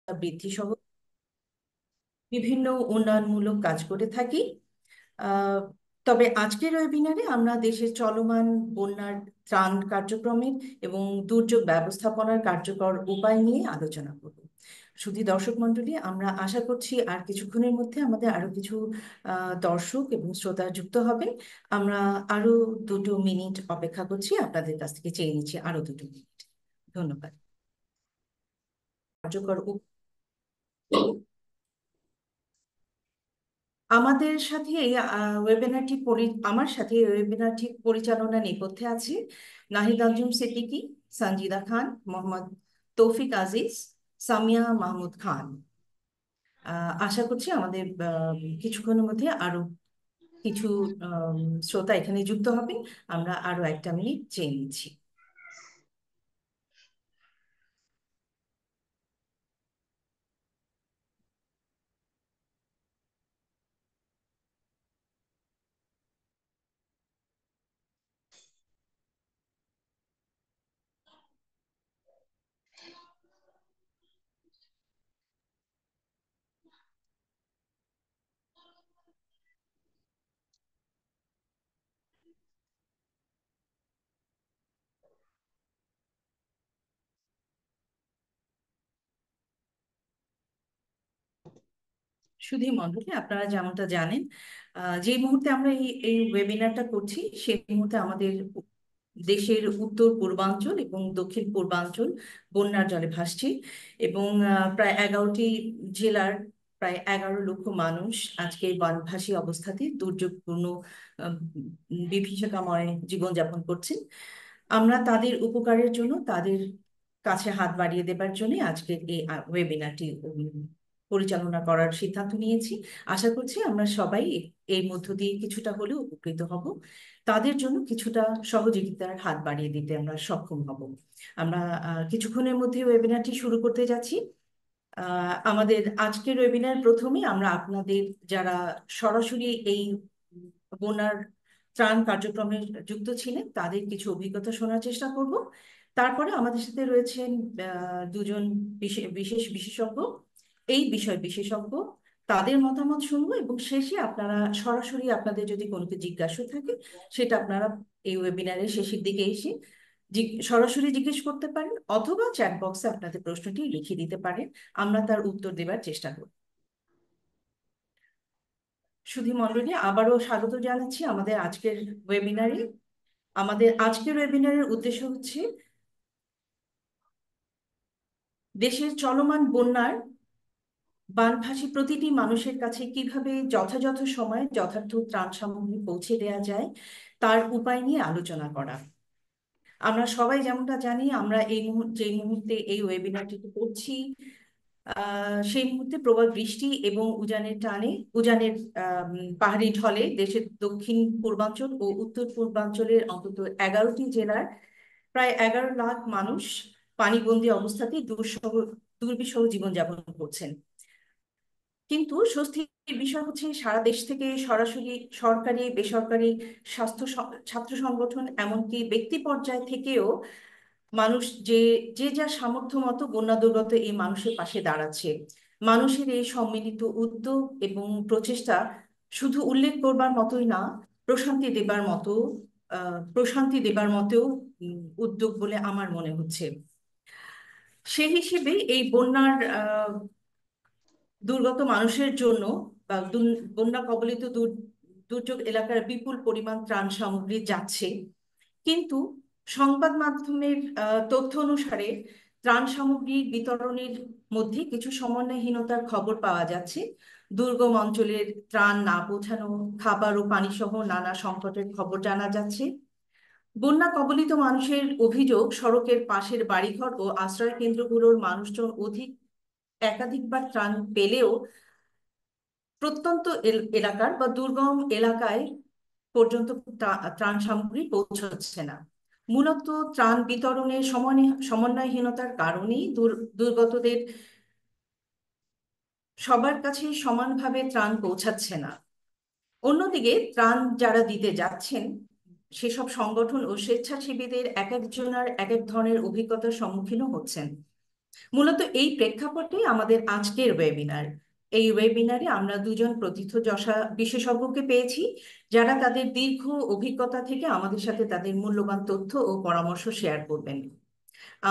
বৃদ্ধি সহ বিভিন্ন উন্নয়নমূলক কাজ করে থাকি। আহ, তবে আজকের ওয়েবিনারে আমরা দেশের চলমান বন্যার ত্রাণ কার্যক্রমের এবং দুর্যোগ ব্যবস্থাপনার কার্যকর উপায় নিয়ে আলোচনা করব। শুধু দর্শক মণ্ডলী, আমরা আশা করছি আর কিছুক্ষণের মধ্যে আমাদের আরো কিছু দর্শক এবং শ্রোতা যুক্ত হবেন। আমরা আরো 2 মিনিট অপেক্ষা করছি, আপনাদের কাছ থেকে চেয়ে নিচ্ছি আরো 2 মিনিট। ধন্যবাদ। কার্যকর আমাদের সাথে এই আমার সাথে এই ওয়েবিনারটি পরিচালনা নেপথ্যে আছে নাহিদ আঞ্জুম সিদ্দিকী, সঞ্জিদা খান, মোহাম্মদ তৌফিক আজিজ, সামিয়া মাহমুদ খান। আশা করছি আমাদের কিছুক্ষণের মধ্যে আরো কিছু আম, শ্রোতা এখানে যুক্ত হবেন। আমরা আরো 1 মিনিট চেয়ে নিচ্ছি। সুধী মণ্ডলী, আপনারা যেমনটা জানেন, যে মুহূর্তে আমরা এই ওয়েবিনারটা করছি সেই মুহূর্তে আমাদের দেশের উত্তর পূর্বাঞ্চল এবং দক্ষিণ পূর্বাঞ্চল বন্যার জলে ভাসছে এবং প্রায় 11টি জেলার প্রায় 11 লক্ষ মানুষ আজকে বানভাসী অবস্থাতে দুর্যোগপূর্ণ আহ, বিভীষিকাময় জীবনযাপন করছেন। আমরা তাদের উপকারের জন্য, তাদের কাছে হাত বাড়িয়ে দেবার জন্য আজকের এই ওয়েবিনারটি পরিচালনা করার সিদ্ধান্ত নিয়েছি। আশা করছি আমরা সবাই এর মধ্য দিয়ে কিছুটা হলেও উপকৃত হব, তাদের জন্য কিছুটা সহযোগিতার হাত বাড়িয়ে দিতে আমরা সক্ষম হব। আমরা কিছুক্ষণের মধ্যে ওয়েবিনারটি শুরু করতে যাচ্ছি। আমাদের আজকের ওয়েবিনার প্রথমে আমরা আপনাদের যারা সরাসরি এই বন্যার ত্রাণ কার্যক্রমে যুক্ত ছিলেন তাদের কিছু অভিজ্ঞতা শোনার চেষ্টা করব। তারপরে আমাদের সাথে রয়েছেন 2জন বিশেষ বিশেষজ্ঞ, এই বিষয় বিশেষজ্ঞ, তাদের মতামত শুনবো এবং শেষে আপনারা সরাসরি আপনাদের যদি কোনো কিছু জিজ্ঞাসা থাকে সেটা আপনারা এই ওয়েবিনারের শেষের দিকে এসে সরাসরি জিজ্ঞেস করতে পারেন, অথবা চ্যাট বক্সে আপনাদের প্রশ্নটি লিখে দিতে পারেন, আমরা তার উত্তর দেবার চেষ্টা করব। সুধী মণ্ডলী, আবারও স্বাগত জানাচ্ছি আমাদের আজকের ওয়েবিনারে। আমাদের আজকের ওয়েবিনারের উদ্দেশ্য হচ্ছে দেশের চলমান বন্যার বানভাসী প্রতিটি মানুষের কাছে কিভাবে যথাযথ সময়ে যথার্থ ত্রাণ সামগ্রী পৌঁছে দেওয়া যায় তার উপায় নিয়ে আলোচনা করা। আমরা সবাই যেমনটা জানি, আমরা যে মুহূর্তে এই ওয়েবিনারটি করছি সেই মুহূর্তে প্রবল বৃষ্টি এবং উজানের পাহাড়ি ঢলে দেশের দক্ষিণ পূর্বাঞ্চল ও উত্তর পূর্বাঞ্চলের অন্তত 11টি জেলার প্রায় 11 লাখ মানুষ পানিবন্দী অবস্থাতেই দুর্বিষহ জীবনযাপন করছেন। কিন্তু স্বস্তির বিষয় হচ্ছে সারা দেশ থেকে সরাসরি সরকারি বেসরকারি ছাত্র সংগঠন এমনকি ব্যক্তি পর্যায় থেকেও মানুষ যে যে যার সামর্থ্য মতো বন্যা দুর্গত এই মানুষের পাশে দাঁড়াচ্ছে। মানুষের এই সম্মিলিত উদ্যোগ এবং প্রচেষ্টা শুধু উল্লেখ করবার মতোই না, প্রশান্তি দেবার মতো উদ্যোগ বলে আমার মনে হচ্ছে। সেই হিসেবে এই বন্যার দুর্গত মানুষের জন্য বা বন্যা কবলিত দুর্যোগ এলাকার বিপুল পরিমাণ ত্রাণ সামগ্রী যাচ্ছে, কিন্তু সংবাদ মাধ্যমের তথ্য অনুসারে ত্রাণ সামগ্রী বিতরণের মধ্যে কিছু সমন্বয়হীনতার খবর পাওয়া যাচ্ছে। দুর্গম অঞ্চলের ত্রাণ না পৌঁছানো, খাবার ও পানি সহ নানা সংকটের খবর জানা যাচ্ছে। বন্যা কবলিত মানুষের অভিযোগ, সড়কের পাশের বাড়িঘর ও আশ্রয় কেন্দ্রগুলোর মানুষজন একাধিকবার ত্রাণ পেলেও প্রত্যন্ত এলাকার বা দুর্গম এলাকায় পর্যন্ত ত্রাণ সামগ্রী পৌঁছচ্ছে না। মূলত ত্রাণ বিতরণের সমন্বয়হীনতার কারণেই দুর্গতদের সবার কাছে সমানভাবে ত্রাণ পৌঁছাচ্ছে না। অন্যদিকে ত্রাণ যারা দিতে যাচ্ছেন সেসব সংগঠন ও স্বেচ্ছাসেবীদের এক একজনের এক এক ধরনের অভিজ্ঞতার সম্মুখীনও হচ্ছেন। মূলত এই প্রেক্ষাপটে আমাদের আজকের ওয়েবিনার। এই ওয়েবিনারে আমরা দুজন প্রথিতযশা বিশেষজ্ঞকে পেয়েছি, যারা তাদের দীর্ঘ অভিজ্ঞতা থেকে আমাদের সাথে তাদের মূল্যবান তথ্য ও পরামর্শ শেয়ার করবেন।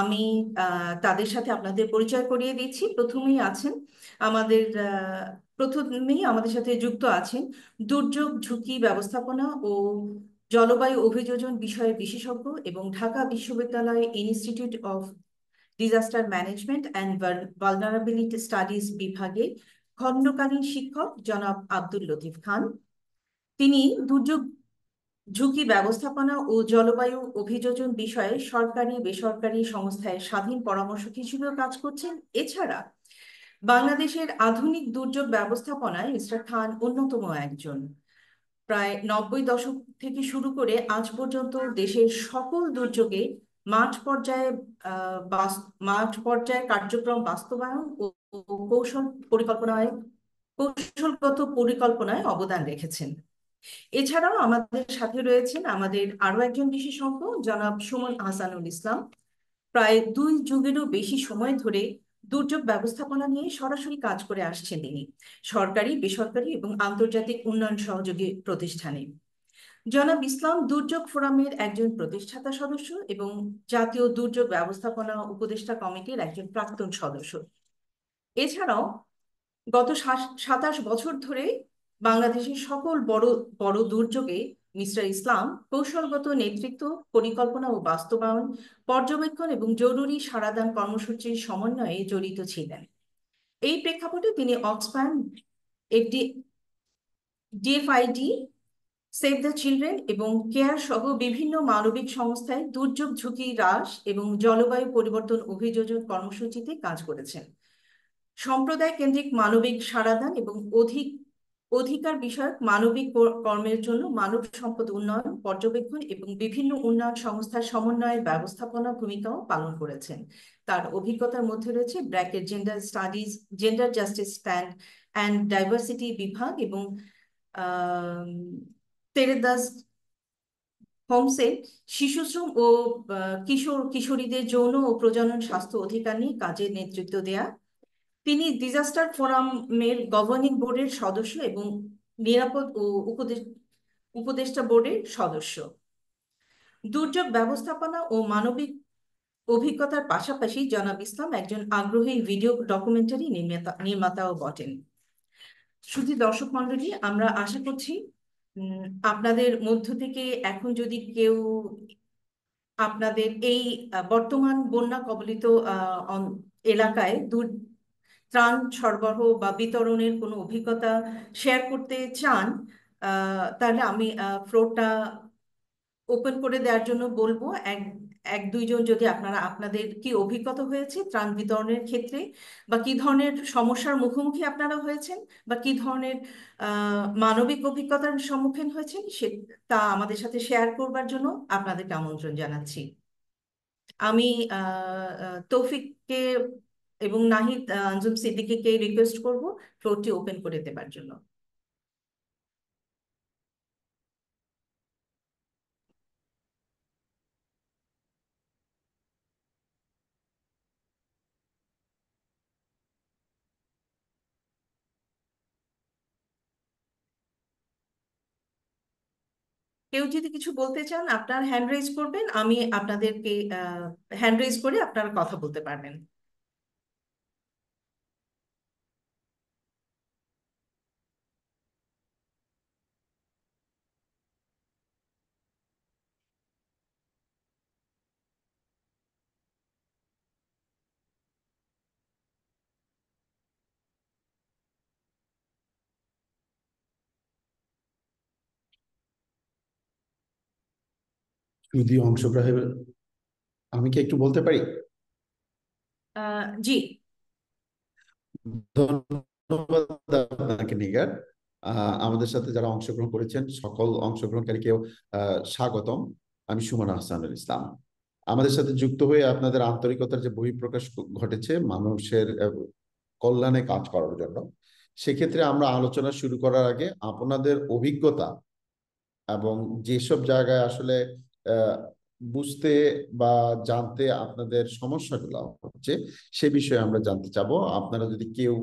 আমি তাদের সাথে আপনাদের পরিচয় করিয়ে দিচ্ছি। প্রথমেই আমাদের সাথে যুক্ত আছেন দুর্যোগ ঝুঁকি ব্যবস্থাপনা ও জলবায়ু অভিযোজন বিষয়ের বিশেষজ্ঞ এবং ঢাকা বিশ্ববিদ্যালয় institute of disaster management and vulnerability studies বিভাগের খণ্ডকালীন শিক্ষক জনাব আব্দুল লতিফ খান। তিনি দুর্যোগ ঝুঁকি ব্যবস্থাপনা ও জলবায়ু অভিযোজন বিষয়ে সরকারি বেসরকারি সংস্থায় স্বাধীন পরামর্শক হিসেবেও কাজ করছেন। এছাড়া বাংলাদেশের আধুনিক দুর্যোগ ব্যবস্থাপনায় মিস্টার খান অন্যতম একজন। প্রায় 90 দশক থেকে শুরু করে আজ পর্যন্ত দেশের সকল দুর্যোগে মাঠ পর্যায়ে মাঠ পর্যায়ে কার্যক্রম বাস্তবায়ন ও কৌশল পরিকল্পনায় কৌশলগত পরিকল্পনায় অবদান রেখেছেন। এছাড়াও আমাদের সাথে রয়েছেন আমাদের আরো একজন বিশেষজ্ঞ জনাব সুমন আহসানুল ইসলাম। প্রায় 2 যুগেরও বেশি সময় ধরে দুর্যোগ ব্যবস্থাপনা নিয়ে সরাসরি কাজ করে আসছেন তিনি সরকারি বেসরকারি এবং আন্তর্জাতিক উন্নয়ন সহযোগী প্রতিষ্ঠানে। জনাব ইসলাম দুর্যোগ ফোরামের একজন প্রতিষ্ঠাতা সদস্য এবং জাতীয় দুর্যোগ ব্যবস্থাপনা উপদেষ্টা কমিটির একজন প্রাক্তন সদস্য। এছাড়াও গত 27 বছর ধরে বাংলাদেশের সকল বড় বড় দুর্যোগে মিস্টার ইসলাম কৌশলগত নেতৃত্ব, পরিকল্পনা ও বাস্তবায়ন, পর্যবেক্ষণ এবং জরুরি সাড়াদান কর্মসূচির সমন্বয়ে জড়িত ছিলেন। এই প্রেক্ষাপটে তিনি অক্সফ্যাম, একটি ডিএফআইডি, সেভ দ্য চিলড্রেন এবং কেয়ার সহ বিভিন্ন মানবিক সংস্থায় দুর্যোগ ঝুঁকি হ্রাস এবং জলবায়ু পরিবর্তন অভিযোজন কর্মসূচিতে কাজ করেছেন। সম্প্রদায় কেন্দ্রিক মানবিক সাড়াদান এবং অধিকার বিষয়ক মানবিক কর্মের জন্য মানব সম্পদ উন্নয়ন, পর্যবেক্ষণ এবং বিভিন্ন উন্নয়ন সংস্থার সমন্বয়ের ব্যবস্থাপনা ভূমিকাও পালন করেছেন। তার অভিজ্ঞতার মধ্যে রয়েছে ব্র্যাকের gender studies, gender justice stand and diversity বিভাগ এবং তেরেদাস হোমসে শিশুশ্রম ও কিশোরীদের যৌন ও প্রজনন স্বাস্থ্য অধিকার নিয়ে কাজের নেতৃত্ব দেয়া। তিনি ডিজাস্টার ফোরামের গভর্নিং বোর্ডের সদস্য এবং নিরাপদ ও উপদেষ্টা বোর্ডের সদস্য। দুর্যোগ ব্যবস্থাপনা ও মানবিক অভিজ্ঞতার পাশাপাশি জনাব ইসলাম একজন আগ্রহী ভিডিও ডকুমেন্টারি নির্মাতাও বটেন। শুধু দর্শক মণ্ডলী, আমরা আশা করছি আপনাদের মধ্য থেকে এখন যদি কেউ আপনাদের এই বর্তমান বন্যা কবলিত এলাকায় ত্রাণ সরবরাহ বা বিতরণের কোনো অভিজ্ঞতা শেয়ার করতে চান, তাহলে আমি ফ্লোরটা ওপেন করে দেওয়ার জন্য বলবো। এক এক দুইজন যদি আপনারা আপনাদের কি অভিজ্ঞতা হয়েছে ত্রাণ বিতরণের ক্ষেত্রে, বা কি ধরনের সমস্যার মুখোমুখি আপনারা হয়েছেন, বা কি ধরনের মানবিক অভিজ্ঞতার সম্মুখীন হয়েছেন, তা আমাদের সাথে শেয়ার করবার জন্য আপনাদেরকে আমন্ত্রণ জানাচ্ছি। আমি তৌফিককে এবং নাহিদ আঞ্জুম সিদ্দিকীকে রিকোয়েস্ট করব ফ্লোরটি ওপেন করে দেবার জন্য। কেউ যদি কিছু বলতে চান আপনার হ্যান্ড রেজ করবেন, আমি আপনাদেরকে হ্যান্ড রেজ করে আপনারা কথা বলতে পারবেন। যদি অংশগ্রহণ, আমি কি একটু বলতে পারি? জি। ধন্যবাদ আপনাকে নিগার। আমাদের সাথে যারা অংশগ্রহণ করেছেন সকল অংশগ্রহণকারীকেও স্বাগতম। আমি সুমন আহসানুল ইসলাম। আমাদের সাথে যুক্ত হয়ে আপনাদের আন্তরিকতার যে বহিঃপ্রকাশ ঘটেছে মানুষের কল্যাণে কাজ করার জন্য, সেক্ষেত্রে আমরা আলোচনা শুরু করার আগে আপনাদের অভিজ্ঞতা এবং যেসব জায়গায় আসলে বুঝতে বা জানতে আপনাদের সমস্যাগুলো হচ্ছে সে বিষয়ে আমরা জানতে চাবো। আপনারা যদি কেউ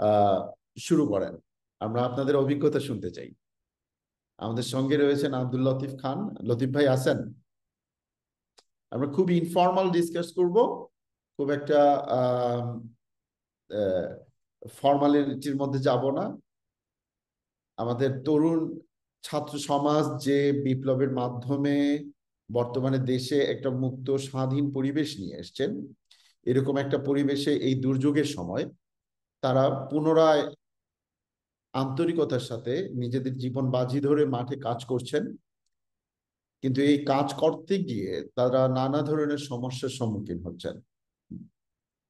আহ শুরু করেন, আমরা আপনাদের অভিজ্ঞতা শুনতে চাই। আমাদের সঙ্গে রয়েছেন আব্দুল লতিফ খান। লতিফ ভাই আছেন? আমরা খুব ইনফর্মাল ডিসকাস করব, খুব একটা ফর্মালিটির মধ্যে যাব না। আমাদের তরুণ ছাত্র সমাজ যে বিপ্লবের মাধ্যমে বর্তমানে দেশে একটা মুক্ত স্বাধীন পরিবেশ নিয়ে এসছেন, এরকম একটা পরিবেশে এই দুর্যোগের সময় তারা পুনরায় আন্তরিকতার সাথে নিজেদের জীবন বাজি ধরে মাঠে কাজ করছেন। কিন্তু এই কাজ করতে গিয়ে তারা নানা ধরনের সমস্যার সম্মুখীন হচ্ছেন।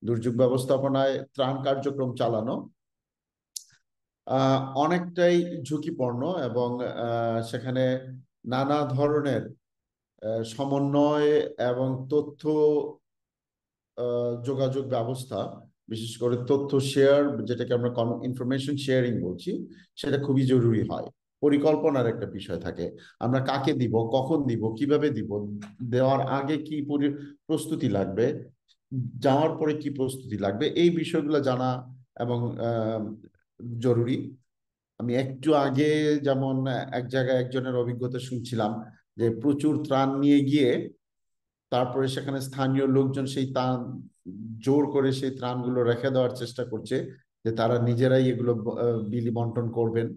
দুর্যোগ ব্যবস্থাপনায় ত্রাণ কার্যক্রম চালানো অনেকটাই ঝুঁকিপূর্ণ, এবং সেখানে নানা ধরনের সমন্বয় এবং তথ্য যোগাযোগ ব্যবস্থা, বিশেষ করে তথ্য শেয়ার, যেটাকে আমরা ইনফরমেশন শেয়ারিং বলছি, সেটা খুবই জরুরি হয়। পরিকল্পনার একটা বিষয় থাকে, আমরা কাকে দিব, কখন দিব, কিভাবে দিব, দেওয়ার আগে কি প্রস্তুতি লাগবে, যাওয়ার পরে কি প্রস্তুতি লাগবে, এই বিষয়গুলো জানা এবং জরুরি। আমি একটু আগে যেমন এক জায়গায় একজনের অভিজ্ঞতা শুনছিলাম যে প্রচুর ত্রাণ নিয়ে গিয়ে তারপরে সেখানে স্থানীয় লোকজন সেই ত্রাণ জোর করে সেই ত্রাণগুলো রেখে দেওয়ার চেষ্টা করছে, যে তারা নিজেরাই এগুলো বিলি বন্টন করবেন।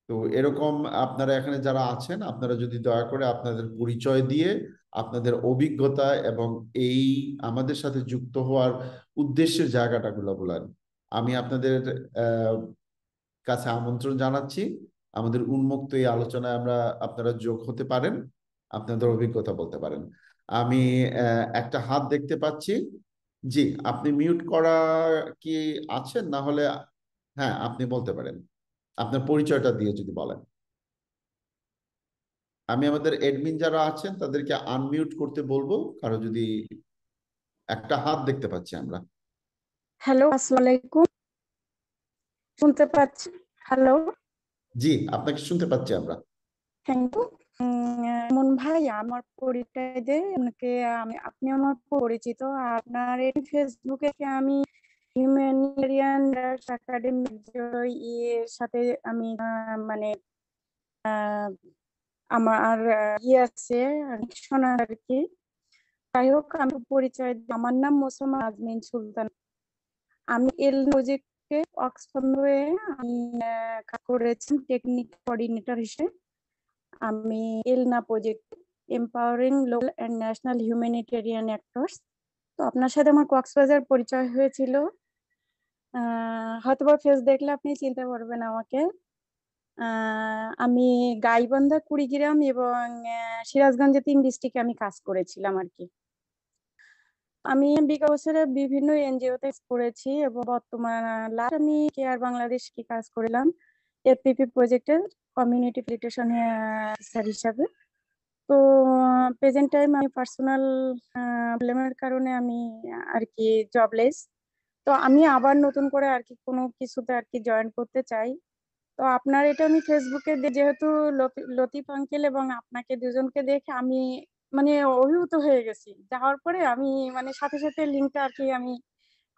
তো এরকম আপনারা এখানে যারা আছেন, আপনারা যদি দয়া করে আপনাদের পরিচয় দিয়ে আপনাদের অভিজ্ঞতা এবং এই আমাদের সাথে যুক্ত হওয়ার উদ্দেশ্যের জায়গাটাগুলো বলেন। আমি আপনাদের আহ কাছে আমন্ত্রণ জানাচ্ছি। আমাদের উন্মুক্ত এই আলোচনায় আপনারা যোগ হতে পারেন, আপনাদের অভিজ্ঞতা বলতে পারেন। আমি একটা হাত দেখতে পাচ্ছি। জি, আপনি মিউট করা কি আছেন? না হলে হ্যাঁ, আপনি বলতে পারেন আপনার পরিচয়টা দিয়ে যদি বলেন। আমি আমাদের এডমিন যারা আছেন তাদেরকে আনমিউট করতে বলবো, কারো যদি একটা হাত দেখতে পাচ্ছি আমরা। হ্যালো, আসসালামু আলাইকুম। শুনতে পাচ্ছি? হ্যালো। জি, আপনাকে শুনতে পাচ্ছি আমরা। Thank you. মন ভাই, আমার পরিচয় দেয় আপনাকে। আপনি আমার পরিচিত। আপনার এই ফেসবুকে আমি হিউম্যানিটেরিয়ান একাডেমি এর সাথে আমি মানে আমার আছে শোনা আর কি। যাই হোক, আমি পরিচয় দিই। আমার নাম মোসাম্মদ আজমিন সুলতান। আমি এল প্রজেক্টে অক্সফোর্ডে আমি কাজ করেছি টেকনিক কোঅর্ডিনেটর হিসেবে। আমি এলনা project empowering local and national humanitarian actors. তো আপনার সাথে আমার কক্সবাজার পরিচয় হয়েছিল। হয়তোবা ফেস দেখলে আপনি চিনতে পারবেন আমাকে। আমি গাইবান্ধা, কুড়িগ্রাম এবং সিরাজগঞ্জে 3 ডিস্ট্রিক্টে আমি কাজ করেছিলাম আর কি। আমি বিগত বছরে বিভিন্ন এনজিও তে করেছি এবং বর্তমান লাস্ট আমি কেয়ার বাংলাদেশ কি কাজ করলাম এফপিপি প্রজেক্টের কমিউনিটি ফ্যাসিলিটেশন অফিসার হিসাবে। তো প্রেজেন্ট টাইম আমি পার্সোনাল প্রবলেমের কারণে আমি আর কি জবলেস। তো আমি আবার নতুন করে আর কি কোনো কিছুতে আর কি জয়েন করতে চাই। তো আপনার এটা আমি ফেসবুকে যেহেতু লতিফ আঙ্কেল এবং আপনাকে দুজনকে দেখে আমি মানে অভিভূত হয়ে গেছি। যাওয়ার পরে আমি মানে সাথে সাথে লিঙ্কটা আর কি আমি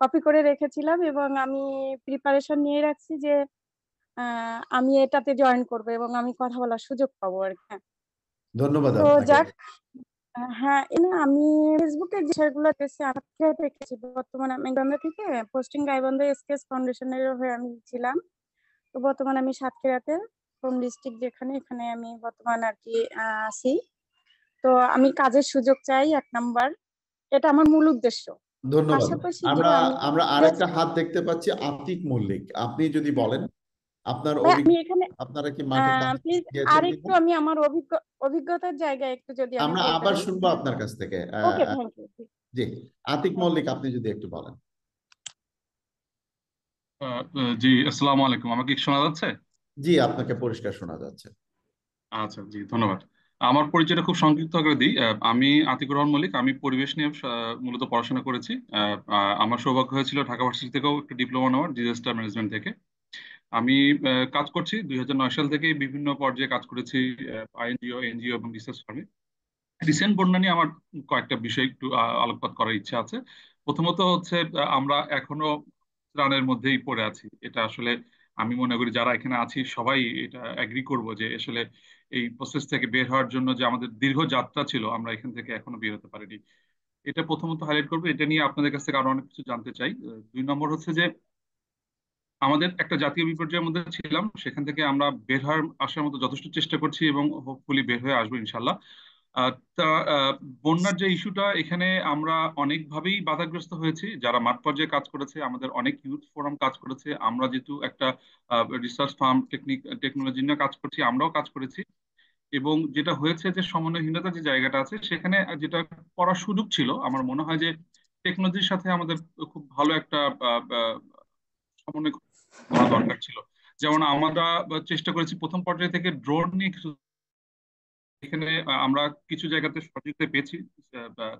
কপি করে রেখেছিলাম এবং আমি প্রিপারেশন নিয়ে রাখছি যে আমি এটাতে জয়েন করবো এবং আমি কথা বলার সুযোগ পাবো আর কি। ধন্যবাদ তো আপনাকে। যাক, হ্যাঁ, আমি ফেসবুকে যে বিষয়গুলো দেখছি আজকে দেখেছি। বর্তমানে আমি গাইবান্ধা থেকে পোস্টিং গাইবান্ধা এসকেএস ফাউন্ডেশনের হয়ে আমি ছিলাম। তো বর্তমানে আমি সাতক্ষীরাতে হোম ডিস্ট্রিক্ট যেখানে, এখানে আমি বর্তমান আর কি আছি। তো আমি কাজের সুযোগ চাই 1 নাম্বার, এটা আমার মূল উদ্দেশ্য। ধন্যবাদ। পাশাপাশি যে আমরা আমি আমরা আরেকটা হাত দেখতে পাচ্ছি, আতিক মল্লিক। আপনি যদি বলেন আপনার ভাই, আমি এখানে আপনারা কি মাঠে কাজ প্লিজ গিয়েছেন কিনা। আরেকটু আমি আমার অভিজ্ঞতার জায়গায় একটু যদি আমি আমরা বলতে আবার পারি। শুনবো আপনার কাছ থেকে। ওকে, থ্যাংক ইউ। জি, আতিক মল্লিক, আপনি যদি একটু বলেন। জি, আসসালামু আলাইকুম। আমাকে কি শোনা যাচ্ছে? জি, আপনাকে পরিষ্কার শোনা যাচ্ছে। আচ্ছা, জি, ধন্যবাদ। আমার পরিচয়টা খুব সংক্ষিপ্ত করে দিই। আমি আতিকুর রহমান মল্লিক। আমি পরিবেশ নিয়ে মূলত পড়াশোনা করেছি। আমার সৌভাগ্য হয়েছিল ঢাকা ভার্সিটি থেকেও একটা ডিপ্লোমা নেওয়ার, ডিজাস্টার ম্যানেজমেন্ট থেকে। আমি কাজ করছি 2009 সাল থেকে বিভিন্ন পর্যায়ে কাজ করেছি, আইএনজিও, এনজিও এবং রিসার্চ ফার্মে। রিসেন্ট বন্যা নিয়ে আমার কয়েকটা বিষয় একটু আলোকপাত করার ইচ্ছা আছে। প্রথমত হচ্ছে আমরা এখনো ত্রাণের মধ্যেই পড়ে আছি। এটা আসলে আমি মনে করি যারা এখানে আছি সবাই এটা এগ্রি করব যে আসলে এই প্রসেস থেকে বের হওয়ার জন্য যে আমাদের দীর্ঘ যাত্রা ছিল, আমরা এখান থেকে এখনো বের হতে পারিনি। এটা প্রথমত হাইলাইট করবো। এটা নিয়ে আপনাদের কাছ থেকে আরো অনেক কিছু জানতে চাই। দুই নম্বর হচ্ছে যে আমাদের একটা জাতীয় বিপর্যয়ের মধ্যে ছিলাম, সেখান থেকে আমরা বের হওয়ার আসার মতো যথেষ্ট চেষ্টা করছি এবং হোপফুলি বের হয়ে আসবো ইনশাল্লাহ। তা বন্যার যে ইস্যুটা, এখানে আমরা অনেকভাবেই বাধাগ্রস্ত হয়েছি। যারা মাঠ পর্যায়ে কাজ করেছে, আমাদের অনেক ইউথ ফোরাম কাজ করেছে, আমরা যেহেতু একটা রিসার্চ ফার্ম টেকনোলজি নিয়ে কাজ করছি, আমরাও কাজ করেছি। এবং যেটা হয়েছে যে সমন্বয়হীনতার যে জায়গাটা আছে, সেখানে যেটা করার সুযোগ ছিল, আমার মনে হয় যে টেকনোলজির সাথে আমাদের খুব ভালো একটা সমন্বয় করা দরকার ছিল। যেমন আমরা চেষ্টা করেছি প্রথম পর্যায় থেকে ড্রোন নিয়ে কিছু, এখানে আমরা কিছু জায়গাতে সহযোগিতা পেয়েছি।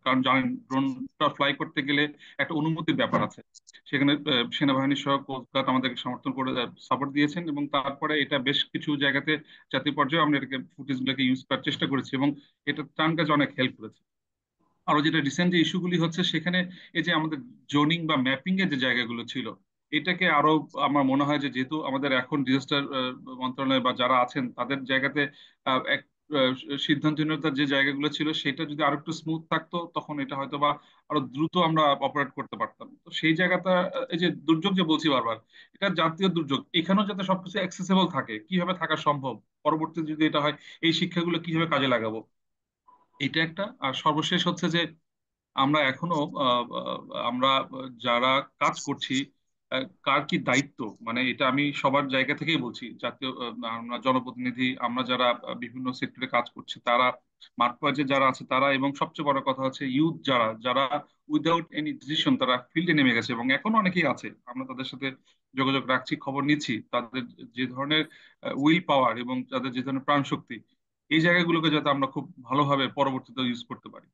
কারণ জানেন ড্রোনটা ফ্লাই করতে গেলে একটা অনুমতির ব্যাপার আছে। সেখানে সেনাবাহিনী সহ কোস্ট গার্ড আমাদেরকে সমর্থন করে সাপোর্ট দিয়েছেন, এবং তারপরে এটা বেশ কিছু জায়গাতে জাতীয় পর্যায়ে আমরা এটাকে ফুটেজগুলোকে ইউজ করার চেষ্টা করেছি, এবং এটা ত্রাণ কাজে অনেক হেল্প করেছে। আরো যেটা রিসেন্ট যে ইস্যুগুলি হচ্ছে, সেখানে এই যে আমাদের জোনিং বা ম্যাপিং এর যে জায়গাগুলো ছিল, এটাকে আরো, আমার মনে হয় যে যেহেতু আমাদের এখন ডিজাস্টার মন্ত্রণালয় বা যারা আছেন তাদের জায়গাতে এক সিদ্ধান্তহীনতার যে জায়গাগুলো ছিল, সেটা যদি আরো একটু স্মুথ থাকতো, তখন এটা হয়তো বা আরো দ্রুত আমরা অপারেট করতে পারতাম। তো সেই জায়গাটা, এই যে দুর্যোগ যে বলছি বারবার, এটা জাতীয় দুর্যোগ, এখানেও যাতে সবকিছু অ্যাক্সেসিবল থাকে, কিভাবে থাকা সম্ভব, পরবর্তীতে যদি এটা হয় এই শিক্ষাগুলো কিভাবে কাজে লাগাবো, এটা একটা। আর সর্বশেষ হচ্ছে যে আমরা এখনো আমরা যারা কাজ করছি, কার কি দায়িত্ব, মানে এটা আমি সবার জায়গা থেকেই বলছি, জাতীয় আমরা জনপ্রতিনিধি, আমরা যারা বিভিন্ন সেক্টরে কাজ করছি, তারা মাঠ পর্যায়ে যারা আছে তারা, এবং সবচেয়ে বড় কথা হচ্ছে ইউথ যারা যারা উইদাউট এনি ডিসিশন তারা ফিল্ডে নেমে গেছে, এবং এখনো অনেকেই আছে, আমরা তাদের সাথে যোগাযোগ রাখছি, খবর নিচ্ছি, তাদের যে ধরনের উইল পাওয়ার এবং তাদের যে ধরনের প্রাণ শক্তি, এই জায়গাগুলোকে যাতে আমরা খুব ভালোভাবে পরবর্তীতে ইউজ করতে পারি।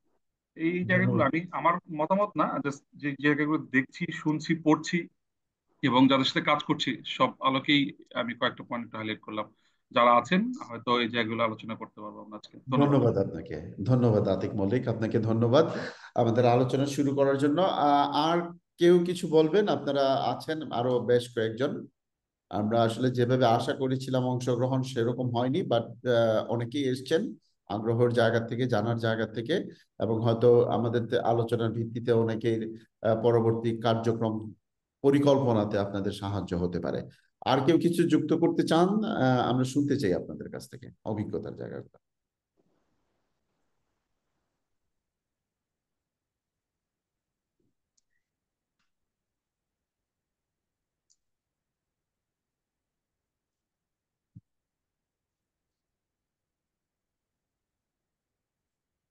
এই জায়গাগুলো ধন্যবাদ। আমি আমার মতামত না, জাস্ট যে জায়গাগুলো দেখছি, শুনছি, পড়ছি এবং যাদের সাথে কাজ করছি, সব আলোকেই আমি কয়েকটা পয়েন্ট হাইলাইট করলাম। যারা আছেন হয়তো এই জায়গাগুলো আলোচনা করতে পারবো আমরা আজকে। ধন্যবাদ। ধন্যবাদ আপনাকে। ধন্যবাদ আতিক মল্লিক, আপনাকে ধন্যবাদ আমাদের আলোচনা শুরু করার জন্য। আর কেউ কিছু বলবেন? আপনারা আছেন আরো বেশ কয়েকজন। আমরা আসলে যেভাবে আশা করেছিলাম অংশগ্রহণ সেরকম হয়নি, বাট অনেকেই এসছেন আগ্রহের জায়গা থেকে, জানার জায়গা থেকে, এবং হয়তো আমাদের আলোচনার ভিত্তিতে অনেকেই পরবর্তী কার্যক্রম পরিকল্পনাতে আপনাদের সাহায্য হতে পারে। আর কেউ কিছু যুক্ত করতে চান? আমরা শুনতে চাই আপনাদের কাছ থেকে অভিজ্ঞতার জায়গাগুলো।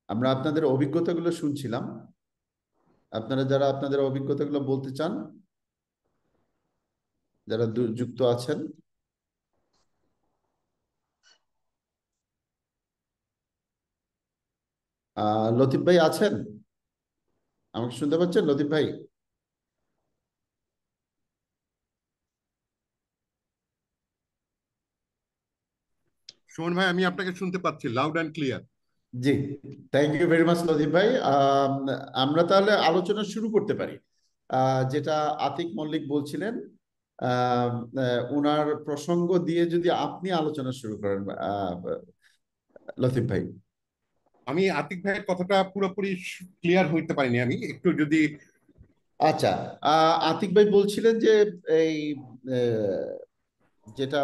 আমরা আপনাদের অভিজ্ঞতাগুলো শুনছিলাম। আপনারা যারা আপনাদের অভিজ্ঞতাগুলো বলতে চান, যারা যুক্ত আছেন। লতিফ ভাই আছেন? আমাকে শুনতে পাচ্ছেন লতিফ ভাই? সুমন ভাই, আমি আপনাকে শুনতে পাচ্ছি লাউড অ্যান্ড ক্লিয়ার। জি, thank you very much Latif ভাই। আমরা তাহলে আলোচনা শুরু করতে পারি। যেটা আতিক মল্লিক বলছিলেন, ওনার প্রসঙ্গ দিয়ে যদি আপনি আলোচনা শুরু করেন, লতিফ ভাই। আমি আতিক ভাইয়ের কথাটা পুরোপুরি ক্লিয়ার হইতে পারিনি, আমি একটু যদি। আচ্ছা, আতিক ভাই বলছিলেন যে এই আহ, যেটা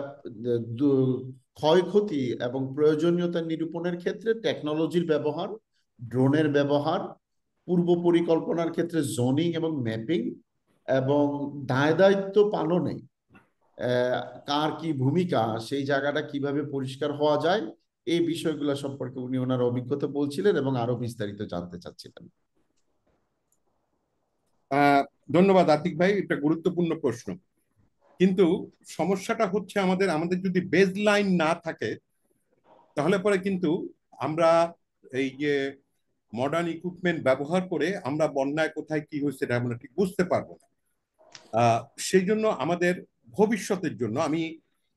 ক্ষয়ক্ষতি এবং প্রয়োজনীয়তা নিরূপণের ক্ষেত্রে টেকনোলজির ব্যবহার, ড্রোনের ব্যবহার, পূর্ব পরিকল্পনার ক্ষেত্রে জোনিং এবং ম্যাপিং, এবং দায় দায়িত্ব পালনে আহ, কার কি ভূমিকা, সেই জায়গাটা কিভাবে পরিষ্কার হওয়া যায়, এই বিষয়গুলো সম্পর্কে উনি ওনার অভিজ্ঞতা বলছিলেন এবং আরো বিস্তারিত জানতে চাচ্ছিলেন। আহ ধন্যবাদ আতিক ভাই, এটা গুরুত্বপূর্ণ প্রশ্ন। কিন্তু সমস্যাটা হচ্ছে আমাদের আমাদের যদি বেজ লাইন না থাকে, তাহলে পরে কিন্তু আমরা এই যে মডার্ন ইকুইপমেন্ট ব্যবহার করে আমরা বন্যায় কোথায় কি হয়েছে এটা আমরা ঠিক বুঝতে পারবো না। সেই জন্য আমাদের ভবিষ্যতের জন্য আমি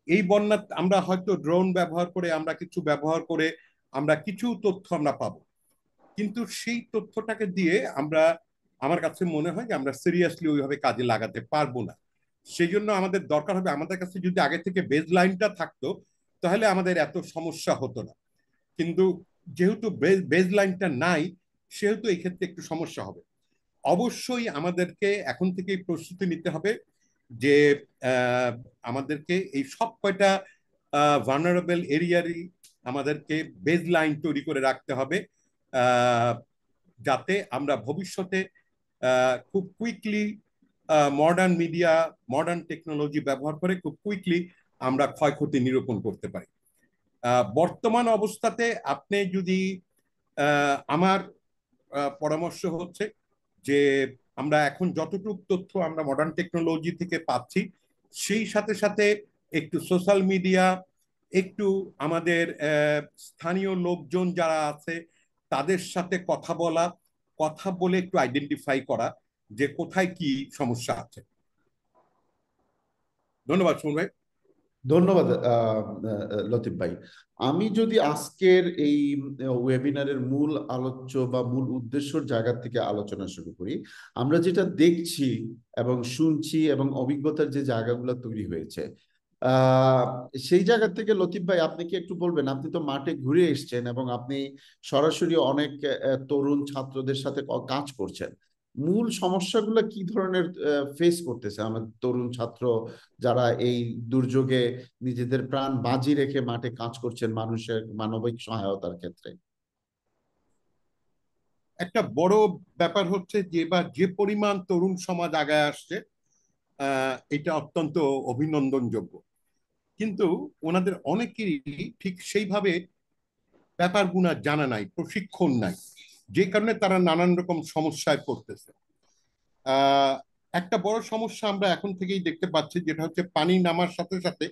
এই বন্যা আমরা হয়তো ড্রোন ব্যবহার করে আমরা কিছু ব্যবহার করে আমরা কিছু তথ্য আমরা পাবো, কিন্তু সেই তথ্যটাকে দিয়ে আমরা, আমার কাছে মনে হয় যে আমরা সিরিয়াসলি ওইভাবে কাজে লাগাতে পারবো না। সেই জন্য আমাদের দরকার হবে, আমাদের কাছে যদি আগে থেকে বেজ লাইনটা থাকতো তাহলে আমাদের এত সমস্যা হতো না। কিন্তু যেহেতু বেজ লাইনটা নাই, সেহেতু এই ক্ষেত্রে একটু সমস্যা হবে। অবশ্যই আমাদেরকে এখন থেকেই প্রস্তুতি নিতে হবে যে আহ, আমাদেরকে এই সব কয়টা ভালনারেবল এরিয়ারই আমাদেরকে বেজ লাইন তৈরি করে রাখতে হবে, আহ, যাতে আমরা ভবিষ্যতে খুব quickly modern media, modern technology ব্যবহার করে খুব কুইকলি আমরা ক্ষয়ক্ষতি নিরূপণ করতে পারি। বর্তমান অবস্থাতে আপনি যদি আমার পরামর্শ হচ্ছে যে আমরা এখন যতটুকু তথ্য আমরা মডার্ন টেকনোলজি থেকে পাচ্ছি, সেই সাথে সাথে একটু সোশ্যাল মিডিয়া, একটু আমাদের স্থানীয় লোকজন যারা আছে তাদের সাথে কথা বলা, কথা বলে একটু আইডেন্টিফাই করা যে কোথায় কি সমস্যা আছে। ধন্যবাদ সুমন ভাই। ধন্যবাদ লতিফ ভাই। আমি যদি আজকের এই ওয়েবিনারের মূল আলোচ্য বা মূল উদ্দেশ্যর জায়গা থেকে আলোচনা শুরু করি, আমরা যেটা দেখছি এবং শুনছি এবং অভিজ্ঞতার যে জায়গাগুলো তৈরি হয়েছে, আহ সেই জায়গা থেকে লতিফ ভাই আপনি কি একটু বলবেন? আপনি তো মাঠে ঘুরে এসেছেন এবং আপনি সরাসরি অনেক তরুণ ছাত্রদের সাথে কাজ করছেন। মূল সমস্যাগুলো কি ধরনের ফেস করতেছে আমাদের তরুণ ছাত্র, যারা এই দুর্যোগে নিজেদের প্রাণ বাজি রেখে মাঠে কাজ করছেন মানুষের মানবিক সহায়তার ক্ষেত্রে? একটা বড় ব্যাপার হচ্ছে যে বা যে পরিমাণ তরুণ সমাজ আগায় আসছে, এটা অত্যন্ত অভিনন্দনযোগ্য। কিন্তু ওনাদের অনেকেরই ঠিক সেইভাবে ব্যাপারগুলো জানা নাই, প্রশিক্ষণ নাই, যে কারণে তারা নানান রকম সমস্যায় পড়তেছে। আহ একটা বড় সমস্যা আমরা এখন থেকেই দেখতে পাচ্ছি, যেটা হচ্ছে পানি নামার সাথে সাথে,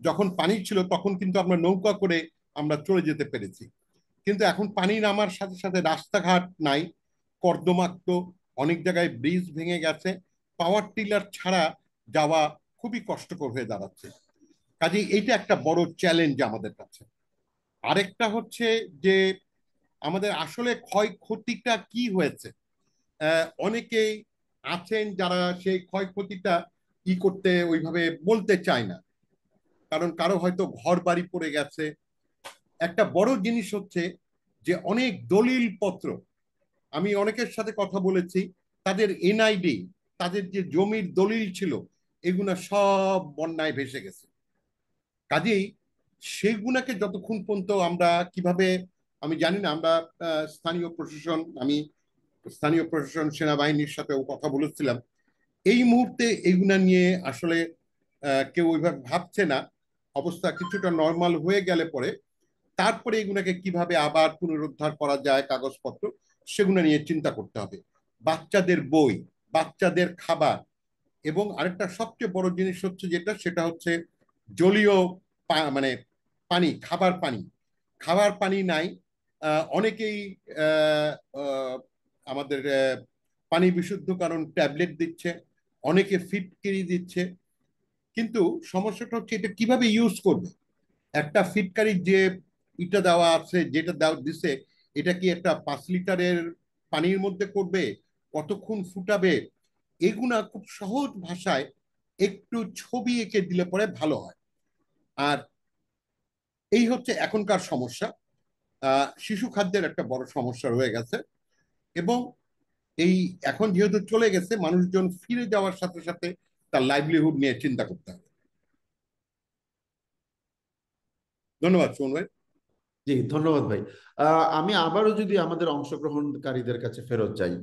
যখন পানি ছিল তখন কিন্তু আমরা নৌকা করে আমরা চলে যেতে পেরেছি, কিন্তু এখন পানি নামার সাথে সাথে রাস্তাঘাট নাই, কর্দমাক্ত, অনেক জায়গায় ব্রিজ ভেঙে গেছে, পাওয়ার টিলার ছাড়া যাওয়া খুবই কষ্টকর হয়ে দাঁড়াচ্ছে। কাজেই এইটা একটা বড় চ্যালেঞ্জ আমাদের কাছে। আরেকটা হচ্ছে যে আমাদের আসলে ক্ষয়ক্ষতিটা কি হয়েছে, অনেকেই আছেন যারা সেই ক্ষয়ক্ষতিটা করতে ওইভাবে বলতে চায় না, কারণ কারো হয়তো ঘর বাড়ি পড়ে গেছে। একটা বড় জিনিস হচ্ছে যে অনেক দলিল পত্র, আমি অনেকের সাথে কথা বলেছি, তাদের এনআইডি, তাদের যে জমির দলিল ছিল, এগুলা সব বন্যায় ভেসে গেছে। কাজেই সেগুলাকে যতক্ষণ পর্যন্ত আমরা কিভাবে, আমি জানি না, আমরা স্থানীয় প্রশাসন, আমি স্থানীয় প্রশাসন সেনাবাহিনীর সাথেও কথা বলেছিলাম, এই মুহূর্তে এইগুলা নিয়ে আসলে কেউ ওইভাবে ভাবছে না। অবস্থা কিছুটা নর্মাল হয়ে গেলে পরে তারপরে এগুলোকে কিভাবে আবার পুনরুদ্ধার করা যায়, কাগজপত্র, সেগুলো নিয়ে চিন্তা করতে হবে। বাচ্চাদের বই, বাচ্চাদের খাবার, এবং আরেকটা সবচেয়ে বড় জিনিস হচ্ছে যেটা, সেটা হচ্ছে জলীয় মানে পানি, খাবার পানি। খাবার পানি নাই। অনেকেই আহ, আহ, আমাদের পানি বিশুদ্ধকরণ ট্যাবলেট দিচ্ছে, অনেকে ফিটকিরি দিচ্ছে, কিন্তু সমস্যাটা হচ্ছে এটা কিভাবে ইউজ করবে। একটা ফিটকারি যে ইটা দেওয়া আছে, যেটা দেওয়া দিছে, এটা কি একটা 5 লিটারের পানির মধ্যে করবে, কতক্ষণ ফুটাবে, এগুলা খুব সহজ ভাষায় একটু ছবি এঁকে দিলে পরে ভালো হয়। আর এই হচ্ছে এখনকার সমস্যা। শিশু খাদ্যের একটা বড় সমস্যা রয়ে গেছে, এবং এই এখন যেহেতু চলে গেছে, মানুষজন ফিরে যাওয়ার সাথে সাথে তার লাইভলিহুড নিয়ে চিন্তা করতে হবে। ধন্যবাদ সুমন ভাই। জি, ধন্যবাদ ভাই। আমি আবারও যদি আমাদের অংশগ্রহণকারীদের কাছে ফেরত যাই,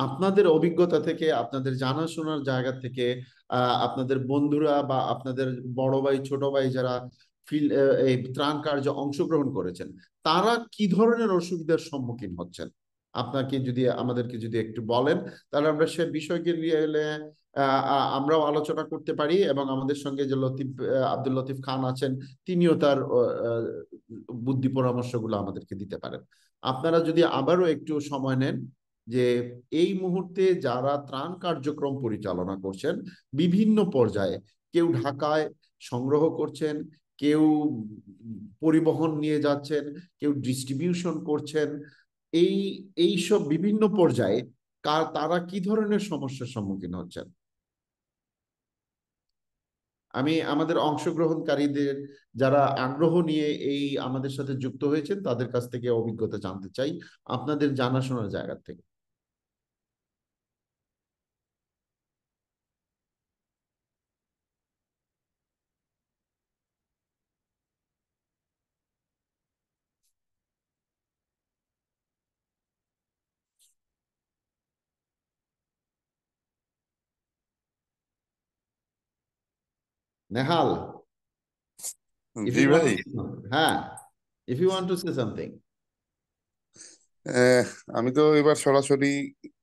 আপনাদের অভিজ্ঞতা থেকে, আপনাদের জানাশোনার জায়গা থেকে, আপনাদের বন্ধুরা বা আপনাদের বড় ভাই ছোট ভাই যারা এই ত্রাণ কার্যে অংশগ্রহণ করেছেন, তারা কি ধরনের অসুবিধার সম্মুখীন হচ্ছেন আপনাকে যদি আমাদেরকে যদি একটু বলেন, তাহলে আমরা সে বিষয়কে নিয়ে আমরাও আলোচনা করতে পারি এবং আমাদের সঙ্গে যে আব্দুল লতিফ খান আছেন, তিনিও তার বুদ্ধি পরামর্শগুলো আমাদেরকে দিতে পারেন। আপনারা যদি আবারও একটু সময় নেন, যে এই মুহূর্তে যারা ত্রাণ কার্যক্রম পরিচালনা করছেন বিভিন্ন পর্যায়ে, কেউ ঢাকায় সংগ্রহ করছেন, কেউ পরিবহন নিয়ে যাচ্ছেন, কেউ ডিস্ট্রিবিউশন করছেন, এই এইসব বিভিন্ন পর্যায়ে তারা কি ধরনের সমস্যার সম্মুখীন হচ্ছেন? আমি আমাদের অংশগ্রহণকারীদের যারা আগ্রহ নিয়ে এই আমাদের সাথে যুক্ত হয়েছেন তাদের কাছ থেকে অভিজ্ঞতা জানতে চাই, আপনাদের জানাশোনার জায়গা থেকে। Nehal, if G you want ভাই। to say something, হ্যাঁ, if you want to say something. আহ, আমি তো এবার সরাসরি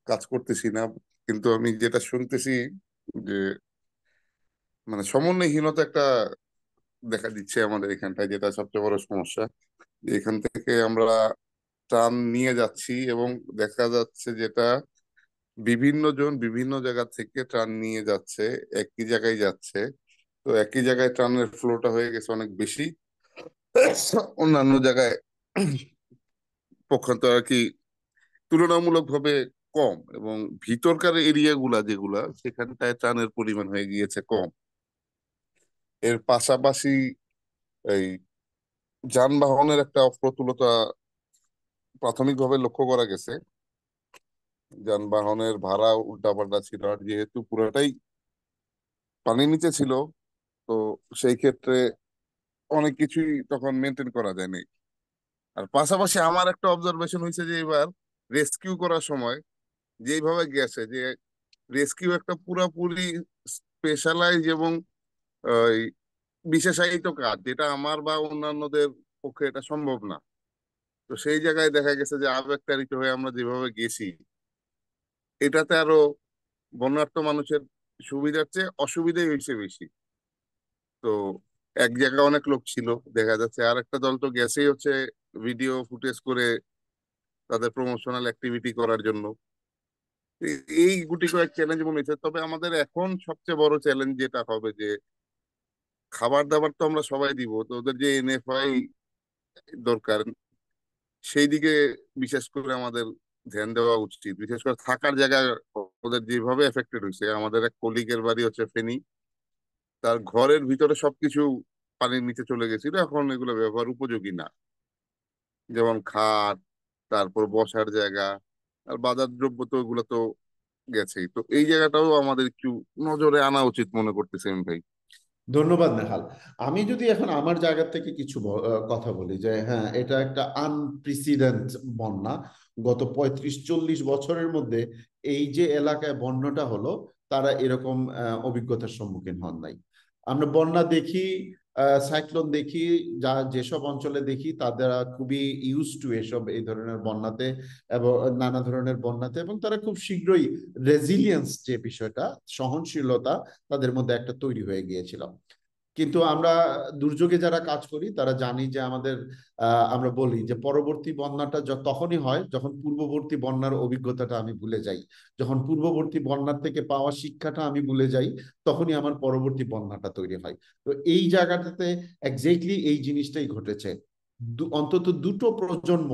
কাজ করতেছি না, কিন্তু আমি যেটা শুনতেছি যে মানে সমন্বয়হীনতা একটা দেখা দিচ্ছে আমাদের এখানটায়, যেটা সবচেয়ে বড় সমস্যা। এখান থেকে আমরা ত্রাণ নিয়ে যাচ্ছি এবং দেখা যাচ্ছে যেটা বিভিন্ন জন বিভিন্ন জায়গা থেকে ত্রাণ নিয়ে যাচ্ছে, একই জায়গায় যাচ্ছে। তো একই জায়গায় ত্রাণের ফ্লোটা হয়ে গেছে অনেক বেশি, অন্যান্য জায়গায় পক্ষান্তর আর কি তুলনামূলকভাবে কম, এবং ভিতরকার এরিয়া গুলা যেগুলা সেখানটায় ত্রাণের পরিমাণ হয়ে গিয়েছে কম। এর পাশাপাশি এই যানবাহনের একটা অপ্রতুলতা প্রাথমিকভাবে লক্ষ্য করা গেছে। যানবাহনের ভাড়া উল্টাপাল্টা ছিল, আর যেহেতু পুরোটাই পানির নিচে ছিল, তো সেই ক্ষেত্রে অনেক কিছুই তখন মেনটেন করা যায়নি। আর পাশাপাশি আমার একটা অবজারভেশন হয়েছে যে এবার রেস্কিউ করার সময় যেইভাবে গেছে, যে রেস্কিউ একটা পুরাপুরি স্পেশালাইজ এবং ওই বিশেষায়িত কাজ, যেটা আমার বা অন্যান্যদের পক্ষে এটা সম্ভব না। তো সেই জায়গায় দেখা গেছে যে আবেগতাড়িত হয়ে আমরা যেভাবে গেছি, এটাতে আরো বন্যার্ত মানুষের সুবিধার চেয়ে অসুবিধাই হয়েছে বেশি। তো এক জায়গায় অনেক লোক ছিল, দেখা যাচ্ছে আর একটা দল তো গেছেই হচ্ছে ভিডিও ফুটেজ করে তাদের প্রমোশনাল অ্যাক্টিভিটি করার জন্য। এই গুটি কয়েক চ্যালেঞ্জ মনে হচ্ছে। তবে আমাদের এখন সবচেয়ে বড় চ্যালেঞ্জ যেটা হবে যে খাবার দাবার তো আমরা সবাই দিব, তো ওদের যে এনএফআই দরকার সেই দিকে বিশেষ করে আমাদের ধ্যান দেওয়া উচিত। বিশেষ করে থাকার জায়গা ওদের যেভাবে এফেক্টেড হয়েছে, আমাদের এক কলিগের বাড়ি হচ্ছে ফেনী, তার ঘরের ভিতরে সবকিছু পানির নিচে চলে গেছিল, এখন এগুলো ব্যবহার উপযোগী না। যেমন খাট, তারপর বসার জায়গা, আর বাজার দ্রব্য তো ওগুলো তো গেছেই। তো এই জায়গাটাও আমাদের একটু নজরে আনা উচিত মনে করতেছি আমি ভাই। ধন্যবাদ নেহাল। আমি যদি এখন আমার জায়গা থেকে কিছু কথা বলি, যে হ্যাঁ, এটা একটা আনপ্রেসিডেন্ট বন্যা। গত 35-40 বছরের মধ্যে এই যে এলাকায় বন্যাটা হলো, তারা এরকম অভিজ্ঞতার সম্মুখীন হন নাই। আমরা বন্যা দেখি, সাইক্লোন দেখি, যেসব অঞ্চলে দেখি তারা খুবই ইউজ টু এসব এই ধরনের বন্যাতে এবং নানা ধরনের বন্যাতে, এবং তারা খুব শীঘ্রই রেজিলিয়েন্স, যে বিষয়টা সহনশীলতা তাদের মধ্যে একটা তৈরি হয়ে গিয়েছিল। কিন্তু আমরা দুর্যোগে যারা কাজ করি তারা জানি যে আমাদের আমরা বলি যে পরবর্তী বন্যাটা তখনই হয় যখন পূর্ববর্তী বন্যার অভিজ্ঞতাটা আমি ভুলে যাই। যখন পূর্ববর্তী বন্যার থেকে পাওয়া শিক্ষাটা আমি ভুলে যাই, তখনই আমার পরবর্তী বন্যাটা তৈরি হয়। তো এই জায়গাটাতে এক্স্যাক্টলি এই জিনিসটাই ঘটেছে। অন্তত দুটো প্রজন্ম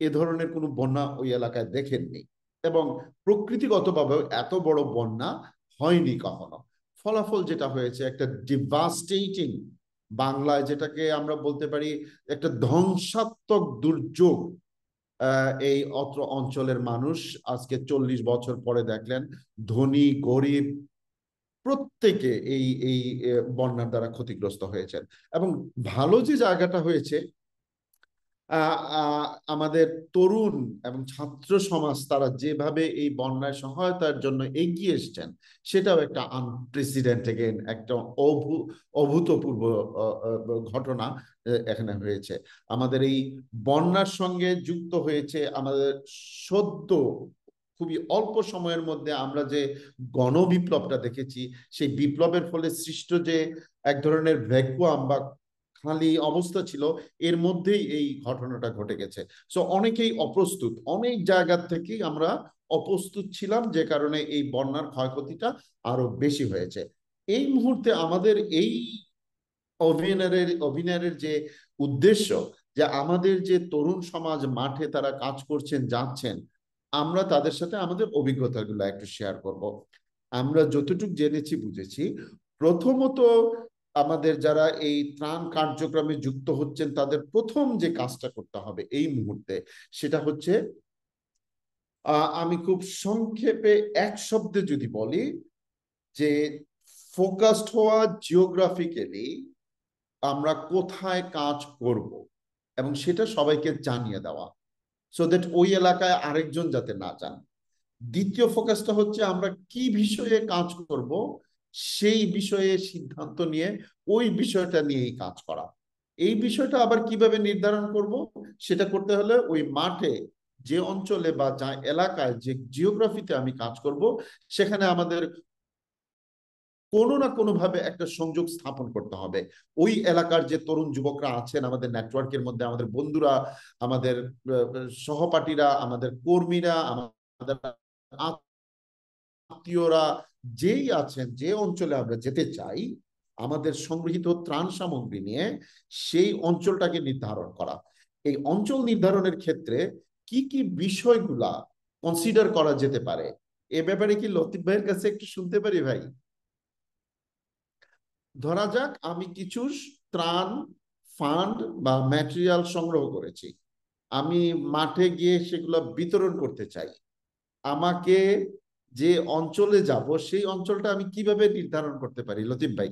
এ ধরনের কোনো বন্যা ওই এলাকায় দেখেননি, এবং প্রকৃতিগতভাবে এত বড় বন্যা হয়নি কখনো। ফলাফল যেটা হয়েছে একটা ডিভাস্টেটিং, বাংলায় যেটাকে আমরা বলতে পারি একটা ধ্বংসাত্মক দুর্যোগ। এই অত্র অঞ্চলের মানুষ আজকে 40 বছর পরে দেখলেন ধনী গরিব প্রত্যেকে এই এই বন্যার দ্বারা ক্ষতিগ্রস্ত হয়েছেন। এবং ভালো যে জায়গাটা হয়েছে, আমাদের তরুণ এবং ছাত্র সমাজ তারা যেভাবে এই বন্যায় সহায়তার জন্য এগিয়ে এসছেন, সেটাও একটা আনপ্রেসিডেন্ট, এগেন একটা অভূতপূর্ব ঘটনা এখানে হয়েছে। আমাদের এই বন্যার সঙ্গে যুক্ত হয়েছে আমাদের সদ্য খুবই অল্প সময়ের মধ্যে আমরা যে গণবিপ্লবটা দেখেছি, সেই বিপ্লবের ফলে সৃষ্ট যে এক ধরনের ভ্যাকুয়াম বা খালি অবস্থা ছিল, এর মধ্যেই এই ঘটনাটা ঘটে গেছে। সো অনেকেই অপ্রস্তুত, অনেক জায়গা থেকেই আমরা অপ্রস্তুত ছিলাম, যে কারণে এই বন্যার ক্ষয়ক্ষতিটা আরো বেশি হয়েছে। এই মুহূর্তে আমাদের এই অভিনয়ের যে উদ্দেশ্য, যে আমাদের যে তরুণ সমাজ মাঠে তারা কাজ করছেন, যাচ্ছেন, আমরা তাদের সাথে আমাদের অভিজ্ঞতাগুলো একটু শেয়ার করব। আমরা যতটুকু জেনেছি বুঝেছি, প্রথমত আমাদের যারা এই ত্রাণ কার্যক্রমে যুক্ত হচ্ছেন তাদের প্রথম যে কাজটা করতে হবে এই মুহূর্তে, সেটা হচ্ছে, আমি খুব সংক্ষেপে এক শব্দে যদি বলি, যে ফোকাসড হওয়া জিওগ্রাফিক্যালি আমরা কোথায় কাজ করব এবং সেটা সবাইকে জানিয়ে দেওয়া, সো দ্যাট ওই এলাকায় আরেকজন যাতে না যান। দ্বিতীয় ফোকাসটা হচ্ছে আমরা কি বিষয়ে কাজ করব সেই বিষয়ে সিদ্ধান্ত নিয়ে ওই বিষয়টা নিয়েই কাজ করা। এই বিষয়টা আবার কিভাবে নির্ধারণ করব, সেটা করতে হলে ওই মাঠে যে অঞ্চলে বা যা এলাকায় যে জিওগ্রাফিতে আমি কাজ করব সেখানে আমাদের কোনো না কোনো ভাবে একটা সংযোগ স্থাপন করতে হবে। ওই এলাকার যে তরুণ যুবকরা আছেন আমাদের নেটওয়ার্কের মধ্যে, আমাদের বন্ধুরা, আমাদের সহপাঠীরা, আমাদের কর্মীরা, আমাদের আত্মীয়রা যেই আছেন, যে অঞ্চলে আমরা যেতে চাই, আমাদের সংগৃহীত ত্রাণ সামগ্রী নিয়ে সেই অঞ্চলটাকে নির্ধারণ করা। এই অঞ্চল নির্ধারণের ক্ষেত্রে কি কি বিষয়গুলা কনসিডার করা যেতে পারে, এ ব্যাপারে কি লতিফ ভাইয়ের কাছে একটু শুনতে পারি ভাই? ধরা যাক আমি কিছু ত্রাণ ফান্ড বা ম্যাটেরিয়াল সংগ্রহ করেছি, আমি মাঠে গিয়ে সেগুলো বিতরণ করতে চাই। আমাকে যে অঞ্চলে যাব সেই অঞ্চলটা আমি কিভাবে নির্ধারণ করতে পারি লতিফ ভাই?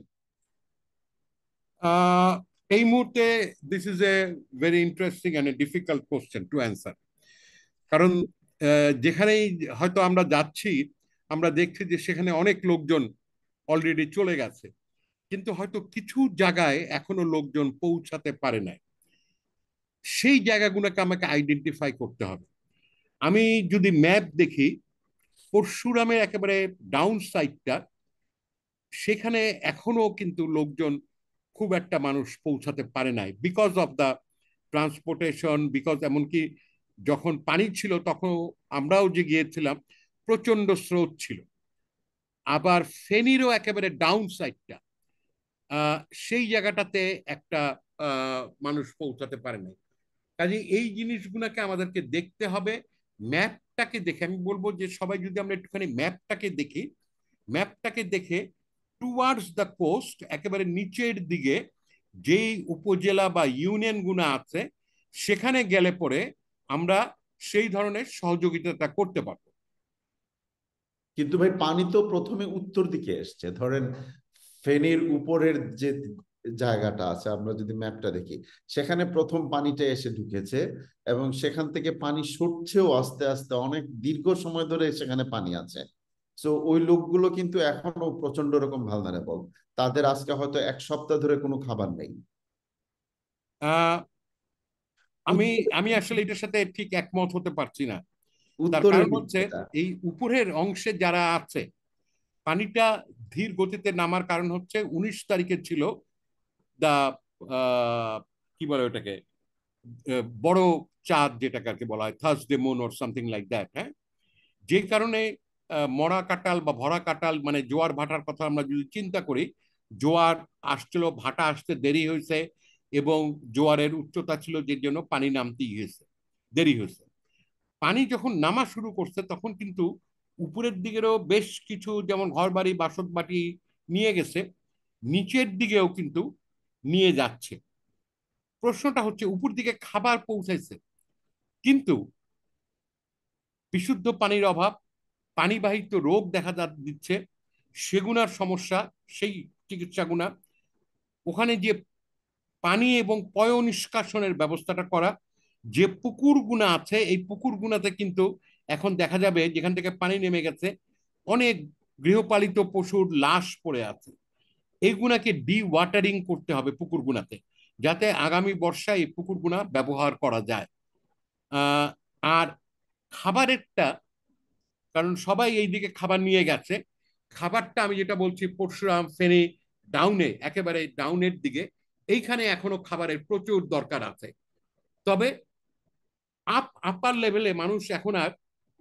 আহ, এই মুহূর্তে this is a very interesting and a difficult question to answer. কারণ যেখানেই হয়তো আমরা যাচ্ছি, আমরা দেখছি যে সেখানে অনেক লোকজন অলরেডি চলে গেছে, কিন্তু হয়তো কিছু জায়গায় এখনো লোকজন পৌঁছাতে পারে না। সেই জায়গাগুলোকে আমাকে আইডেন্টিফাই করতে হবে। আমি যদি ম্যাপ দেখি, পরশুরামের একেবারে ডাউন সাইডটা, সেখানে এখনো কিন্তু লোকজন খুব একটা মানুষ পৌঁছাতে পারে নাই, because of the transportation, because এমনকি যখন পানি ছিল তখন আমরাও যে গিয়েছিলাম প্রচন্ড স্রোত ছিল। আবার ফেনীরও একেবারে ডাউন সাইডটা, সেই জায়গাটাতে একটা মানুষ পৌঁছাতে পারে নাই। কাজে এই জিনিসগুলোকে আমাদেরকে দেখতে হবে। ম্যাপটাকে দেখে আমি বলবো যে সবাই যদি আমরা একটুখানি ম্যাপটাকে দেখি, ম্যাপটাকে দেখে টুয়ার্ডস দ্য কোস্ট, একেবারে নিচের দিকে যেই উপজেলা বা ইউনিয়ন গুলো আছে সেখানে গেলে পরে আমরা সেই ধরনের সহযোগিতাটা করতে পারবো। কিন্তু ভাই পানি তো প্রথমে উত্তর দিকে এসছে, ধরেন ফেনীর উপরের যে জায়গাটা আছে আমরা যদি ম্যাপটা দেখি, সেখানে প্রথম পানিটা এসে ঢুকেছে এবং সেখান থেকে পানি সরছেও আস্তে আস্তে, অনেক দীর্ঘ সময় ধরে সেখানে পানি আছে। তো ওই লোকগুলো কিন্তু এখনো প্রচন্ড রকম ভালনারেবল, তাদের আজকে হয়তো এক সপ্তাহ ধরে কোনো খাবার নেই। আহ আমি উত্তর আমি আসলে এটার সাথে ঠিক একমত হতে পারছি না। তার উত্তরের কারণ হচ্ছে দিকটা। এই উপরের অংশে যারা আছে, পানিটা ধীর গতিতে নামার কারণ হচ্ছে 19 তারিখে ছিল দা কি বলে ওটাকে, বড় চাঁদ, যেটাকে আর কি বলা হয় Thursday moon or something like that. হ্যাঁ, যে কারণে মরা কাটাল বা ভরা কাটাল, মানে জোয়ার ভাটার কথা আমরা যদি চিন্তা করি, জোয়ার আসছিল, ভাটা আসতে দেরি হয়েছে এবং জোয়ারের উচ্চতা ছিল যে জন্য পানি নামতেই হয়েছে, দেরি হয়েছে। পানি যখন নামা শুরু করছে তখন কিন্তু উপরের দিকেরও বেশ কিছু, যেমন ঘর বাড়ি বাসত বাটি নিয়ে গেছে, নিচের দিকেও কিন্তু নিয়ে যাচ্ছে। প্রশ্নটা হচ্ছে উপর দিকে খাবার পৌঁছাইছে, কিন্তু বিশুদ্ধ পানির অভাব, পানিবাহিত রোগ দেখা দিচ্ছে, সেগুনার সমস্যা, সেই চিকিৎসাগুনা, ওখানে যে পানি এবং পয় নিষ্কাশনের ব্যবস্থাটা করা, যে পুকুরগুনা আছে এই পুকুরগুনাতে কিন্তু এখন দেখা যাবে যেখান থেকে পানি নেমে গেছে অনেক গৃহপালিত পশুর লাশ পড়ে আছে। এইগুনাকে ডি ওয়াটারিং করতে হবে পুকুরগুনাতে, যাতে আগামী বর্ষায় এই পুকুরগুনা ব্যবহার করা যায়। আর খাবারেরটা, কারণ সবাই এই দিকে খাবার নিয়ে গেছে, খাবারটা আমি যেটা বলছি পরশুরাম ফেনী ডাউনে, একেবারে ডাউনের দিকে, এইখানে এখনো খাবারের প্রচুর দরকার আছে। তবে আপার লেভেলে মানুষ এখন আর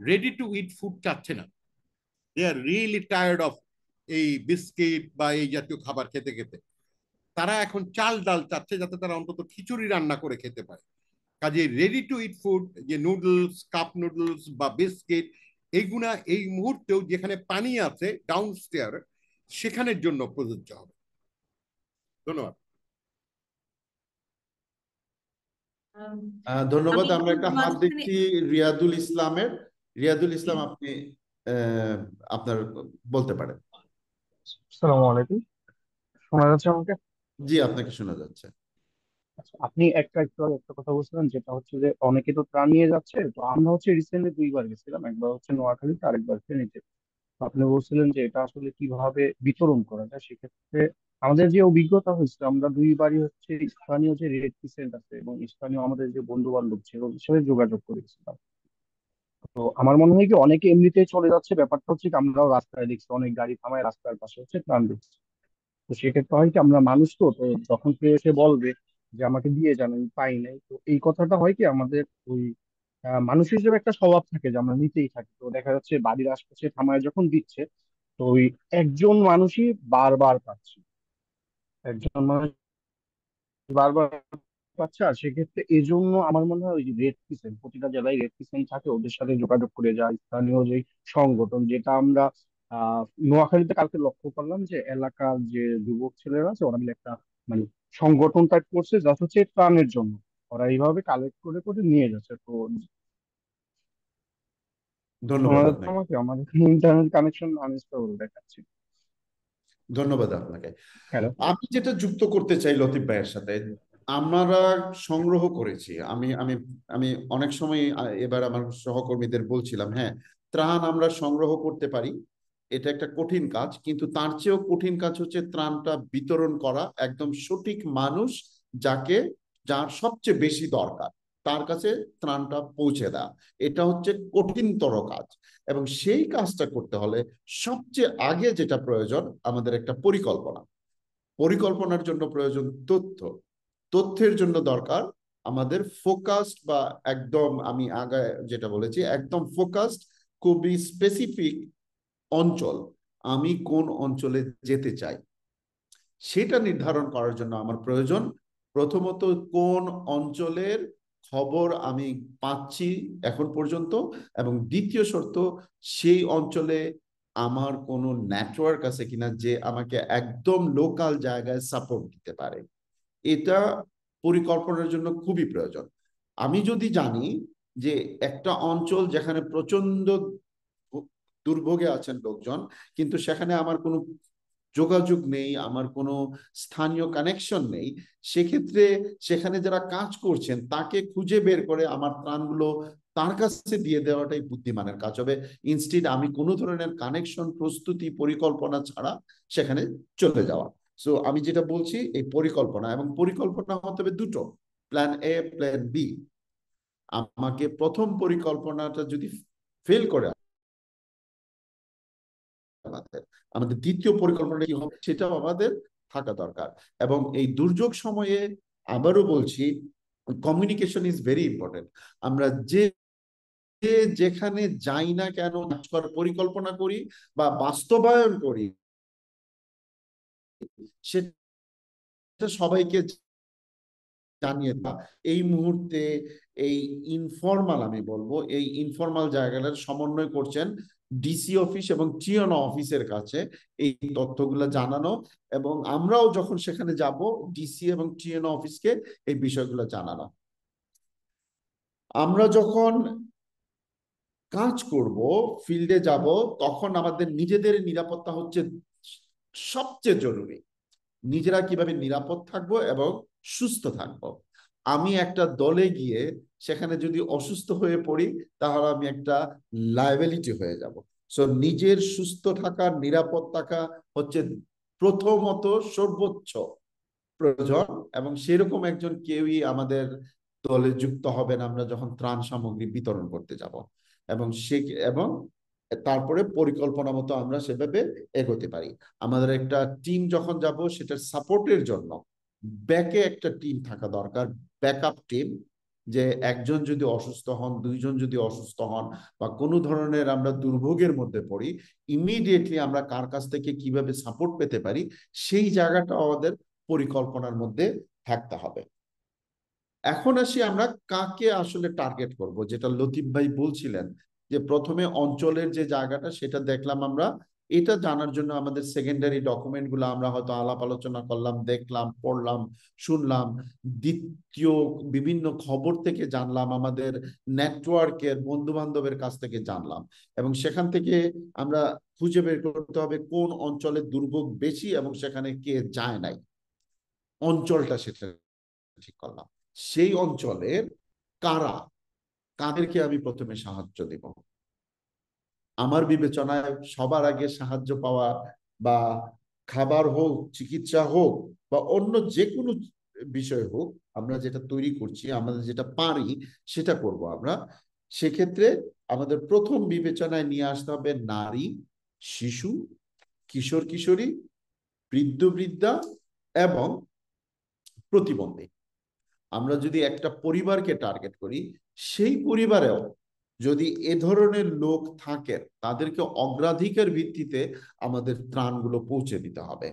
রেডি টু ইট ফুড চাচ্ছে না, দে আর রিয়েলি টায়ার্ড অফ এই বিস্কিট বা এই জাতীয় খাবার খেতে খেতে। তারা এখন চাল ডাল চাচ্ছে যাতে তারা অন্তত খিচুড়ি রান্না করে খেতে পারে। কাজে রেডি টু ইট ফুড, যে নুডলস, কাপ নুডলস বা বিস্কিট, এইগুলা এই মুহূর্তেও যেখানে পানি আছে ডাউনস্টেয়ার, সেখানের জন্য প্রযোজ্য হবে। ধন্যবাদ। ধন্যবাদ। আমি আমরা একটু একটা হাত মাঝখানে দেখছি রিয়াদুল ইসলামের। রিয়াদুল ইসলাম, আপনি আপনার বলতে পারেন। আসসালামু আলাইকুম, শোনা যাচ্ছে আমাকে? জি, আপনাকে শোনা যাচ্ছে। আচ্ছা, আপনি একটু আগে একটা কথা বলছিলেন, যেটা হচ্ছে যে অনেকে তো ত্রাণ নিয়ে যাচ্ছে। তো আমরা হচ্ছে রিসেন্টলি 2বার গেছিলাম, একবার হচ্ছে নোয়াখালীতে, আরেকবার ফেনীতে। তো আপনি বলছিলেন যে এটা আসলে কিভাবে বিতরণ করা যায়। সেক্ষেত্রে আমাদের যে অভিজ্ঞতা হয়েছে, আমরা 2বারই হচ্ছে স্থানীয় যে রেড ক্রিসেন্ট আছে এবং স্থানীয় আমাদের যে বন্ধু বান্ধব ছিল ওদের সাথে যোগাযোগ করেছিলাম। তো আমার মনে হয় কি অনেকে এমনিতেই চলে যাচ্ছে, ব্যাপারটা হচ্ছে কি আমরাও রাস্তায় দেখছি অনেক গাড়ি থামায় রাস্তার পাশে হচ্ছে ত্রাণ দিচ্ছে। তো সেক্ষেত্রে হয় কি, আমরা মানুষ তো, তো যখন কেউ এসে বলবে যে আমাকে দিয়ে যান, আমি পাই নাই, তো এই কথাটা হয় কি আমাদের ওই মানুষ হিসেবে একটা স্বভাব থাকে যে আমরা নিতেই থাকি। তো দেখা যাচ্ছে বাড়ির আশপাশে থামায় যখন দিচ্ছে, তো ওই একজন মানুষই বারবার পাচ্ছে, একজন মানুষ বারবার পাচ্ছে। আর সেক্ষেত্রে এই জন্য আমার মনে হয় ওই যে রেড ক্রিসেন্ট, প্রতিটা জেলায় রেড ক্রিসেন্ট থাকে, ওদের সাথে যোগাযোগ করে যায় স্থানীয় যে সংগঠন, যেটা আমরা আহ নোয়াখালীতে কালকে লক্ষ্য করলাম যে এলাকার যে যুবক ছেলেরা আছে ওরা মিলে একটা মানে সংগঠন টাইপ করছে, যা হচ্ছে ত্রাণের জন্য ওরা এইভাবে কালেক্ট করে করে নিয়ে যাচ্ছে। তো শোনা ধন্যবাদ যাচ্ছে আপনাকে। আমাকে? আমাদের ইন্টারনেট কানেকশন আনস্টেবল দেখাচ্ছে। ধন্যবাদ আপনাকে। হ্যালো। আমি যেটা যুক্ত করতে চাই লতিফ ভাইয়ের সাথে, আমরা সংগ্রহ করেছি। আমি আমি আমি অনেক সময় এবার আমার সহকর্মীদের বলছিলাম, হ্যাঁ, ত্রাণ আমরা সংগ্রহ করতে পারি, এটা একটা কঠিন কাজ, কিন্তু তার চেয়েও কঠিন কাজ হচ্ছে ত্রাণটা বিতরণ করা একদম সঠিক মানুষ, যাকে যার সবচেয়ে বেশি দরকার তার কাছে ত্রাণটা পৌঁছে দেওয়া। এটা হচ্ছে কঠিনতর কাজ, এবং সেই কাজটা করতে হলে সবচেয়ে আগে যেটা প্রয়োজন আমাদের একটা পরিকল্পনা। পরিকল্পনার জন্য প্রয়োজন তথ্য। তথ্যের জন্য দরকার আমাদের ফোকাসড, বা একদম আমি আগে যেটা বলেছি একদম ফোকাসড, খুবই স্পেসিফিক অঞ্চল। আমি কোন অঞ্চলে যেতে চাই সেটা নির্ধারণ করার জন্য আমার প্রয়োজন প্রথমত কোন অঞ্চলের খবর আমি পাচ্ছি এখন পর্যন্ত, এবং দ্বিতীয় শর্ত সেই অঞ্চলে আমার কোনো নেটওয়ার্ক আছে কিনা যে আমাকে একদম লোকাল জায়গায় সাপোর্ট দিতে পারে। এটা পরিকল্পনার জন্য খুবই প্রয়োজন। আমি যদি জানি যে একটা অঞ্চল যেখানে প্রচন্ড দুর্ভোগে আছেন লোকজন, কিন্তু সেখানে আমার কোনো যোগাযোগ নেই, আমার কোনো স্থানীয় কানেকশন নেই, সেক্ষেত্রে সেখানে যারা কাজ করছেন তাকে খুঁজে বের করে আমার ত্রাণগুলো তার কাছে দিয়ে দেওয়াটাই বুদ্ধিমানের কাজ হবে। ইনস্টিড আমি কোনো ধরনের কানেকশন, প্রস্তুতি, পরিকল্পনা ছাড়া সেখানে চলে যাওয়া। সো আমি যেটা বলছি এই পরিকল্পনা, এবং পরিকল্পনা হতে হবে দুটো, প্ল্যান এ, প্ল্যান বি। আমাকে প্রথম পরিকল্পনাটা যদি ফেল করে আমাদের আমাদের দ্বিতীয় পরিকল্পনা কি হবে সেটাও আমাদের থাকা দরকার। এবং এই দুর্যোগ সময়ে আবারও বলছি, কমিউনিকেশন ইজ ভেরি ইম্পর্টেন্ট। আমরা যে যেখানে যাই না কেন, পরিকল্পনা করি বা বাস্তবায়ন করি, সেটা সবাইকে জানিয়ে দেওয়া। এই মুহূর্তে এই ইনফরমাল, আমি বলবো এই ইনফরমাল জায়গাটার সমন্বয় করছেন ডিসি অফিস এবং টিএনও অফিসের কাছে এই তথ্যগুলো জানানো, এবং আমরাও যখন সেখানে যাব ডিসি এবং টিএনও অফিসকে এই বিষয়গুলো জানানো। আমরা যখন কাজ করব, ফিল্ডে যাব, তখন আমাদের নিজেদের নিরাপত্তা হচ্ছে সবচেয়ে জরুরি। নিজেরা কিভাবে নিরাপদ থাকবো এবং সুস্থ থাকবো। আমি একটা দলে গিয়ে সেখানে যদি অসুস্থ হয়ে পড়ি, তাহলে আমি একটা লায়াবিলিটি হয়ে যাব। সো নিজের সুস্থ থাকা, নিরাপদ থাকা হচ্ছে প্রথমত সর্বোচ্চ প্রয়োজন, এবং সেরকম একজন কেউই আমাদের দলে যুক্ত হবেন আমরা যখন ত্রাণ সামগ্রী বিতরণ করতে যাব। এবং এবং তারপরে পরিকল্পনা মতো আমরা সেভাবে এগোতে পারি। আমাদের একটা টিম যখন যাব, সেটার সাপোর্টের জন্য ব্যাকে একটা টিম থাকা দরকার, ব্যাকআপ টিম। যে একজন যদি অসুস্থ হন, দুইজন যদি অসুস্থ হন, বা কোনো ধরনের আমরা দুর্ভোগের মধ্যে পড়ি, ইমিডিয়েটলি আমরা কার কাছ থেকে কিভাবে সাপোর্ট পেতে পারি সেই জায়গাটা আমাদের পরিকল্পনার মধ্যে থাকতে হবে। এখন আসি আমরা কাকে আসলে টার্গেট করব, যেটা লতিফ ভাই বলছিলেন যে প্রথমে অঞ্চলের যে জায়গাটা সেটা দেখলাম আমরা। এটা জানার জন্য আমাদের সেকেন্ডারি ডকুমেন্ট গুলো আমরা হয়তো আলাপ আলোচনা করলাম, দেখলাম, পড়লাম, শুনলাম। দ্বিতীয় বিভিন্ন খবর থেকে জানলাম, আমাদের নেটওয়ার্কের বন্ধু বান্ধবের কাছ থেকে জানলাম, এবং সেখান থেকে আমরা খুঁজে বের করতে হবে কোন অঞ্চলে দুর্ভোগ বেশি এবং সেখানে কে যায় নাই। অঞ্চলটা সেটা ঠিক করলাম। সেই অঞ্চলের কারা, কাদেরকে আমি প্রথমে সাহায্য দেব। আমার বিবেচনায় সবার আগে সাহায্য পাওয়া, বা খাবার হোক, চিকিৎসা হোক, বা অন্য যে কোনো বিষয় হোক, আমরা যেটা তৈরি করছি, আমাদের যেটা পারি সেটা করব আমরা। সেক্ষেত্রে আমাদের প্রথম বিবেচনায় নিয়ে আসতে হবে নারী, শিশু, কিশোর কিশোরী, বৃদ্ধ বৃদ্ধা এবং প্রতিবন্ধী। আমরা যদি একটা পরিবারকে টার্গেট করি, সেই পরিবারেও যদি এ ধরনের লোক থাকে, তাদেরকে অগ্রাধিকার ভিত্তিতে আমাদের ত্রাণগুলো পৌঁছে দিতে হবে।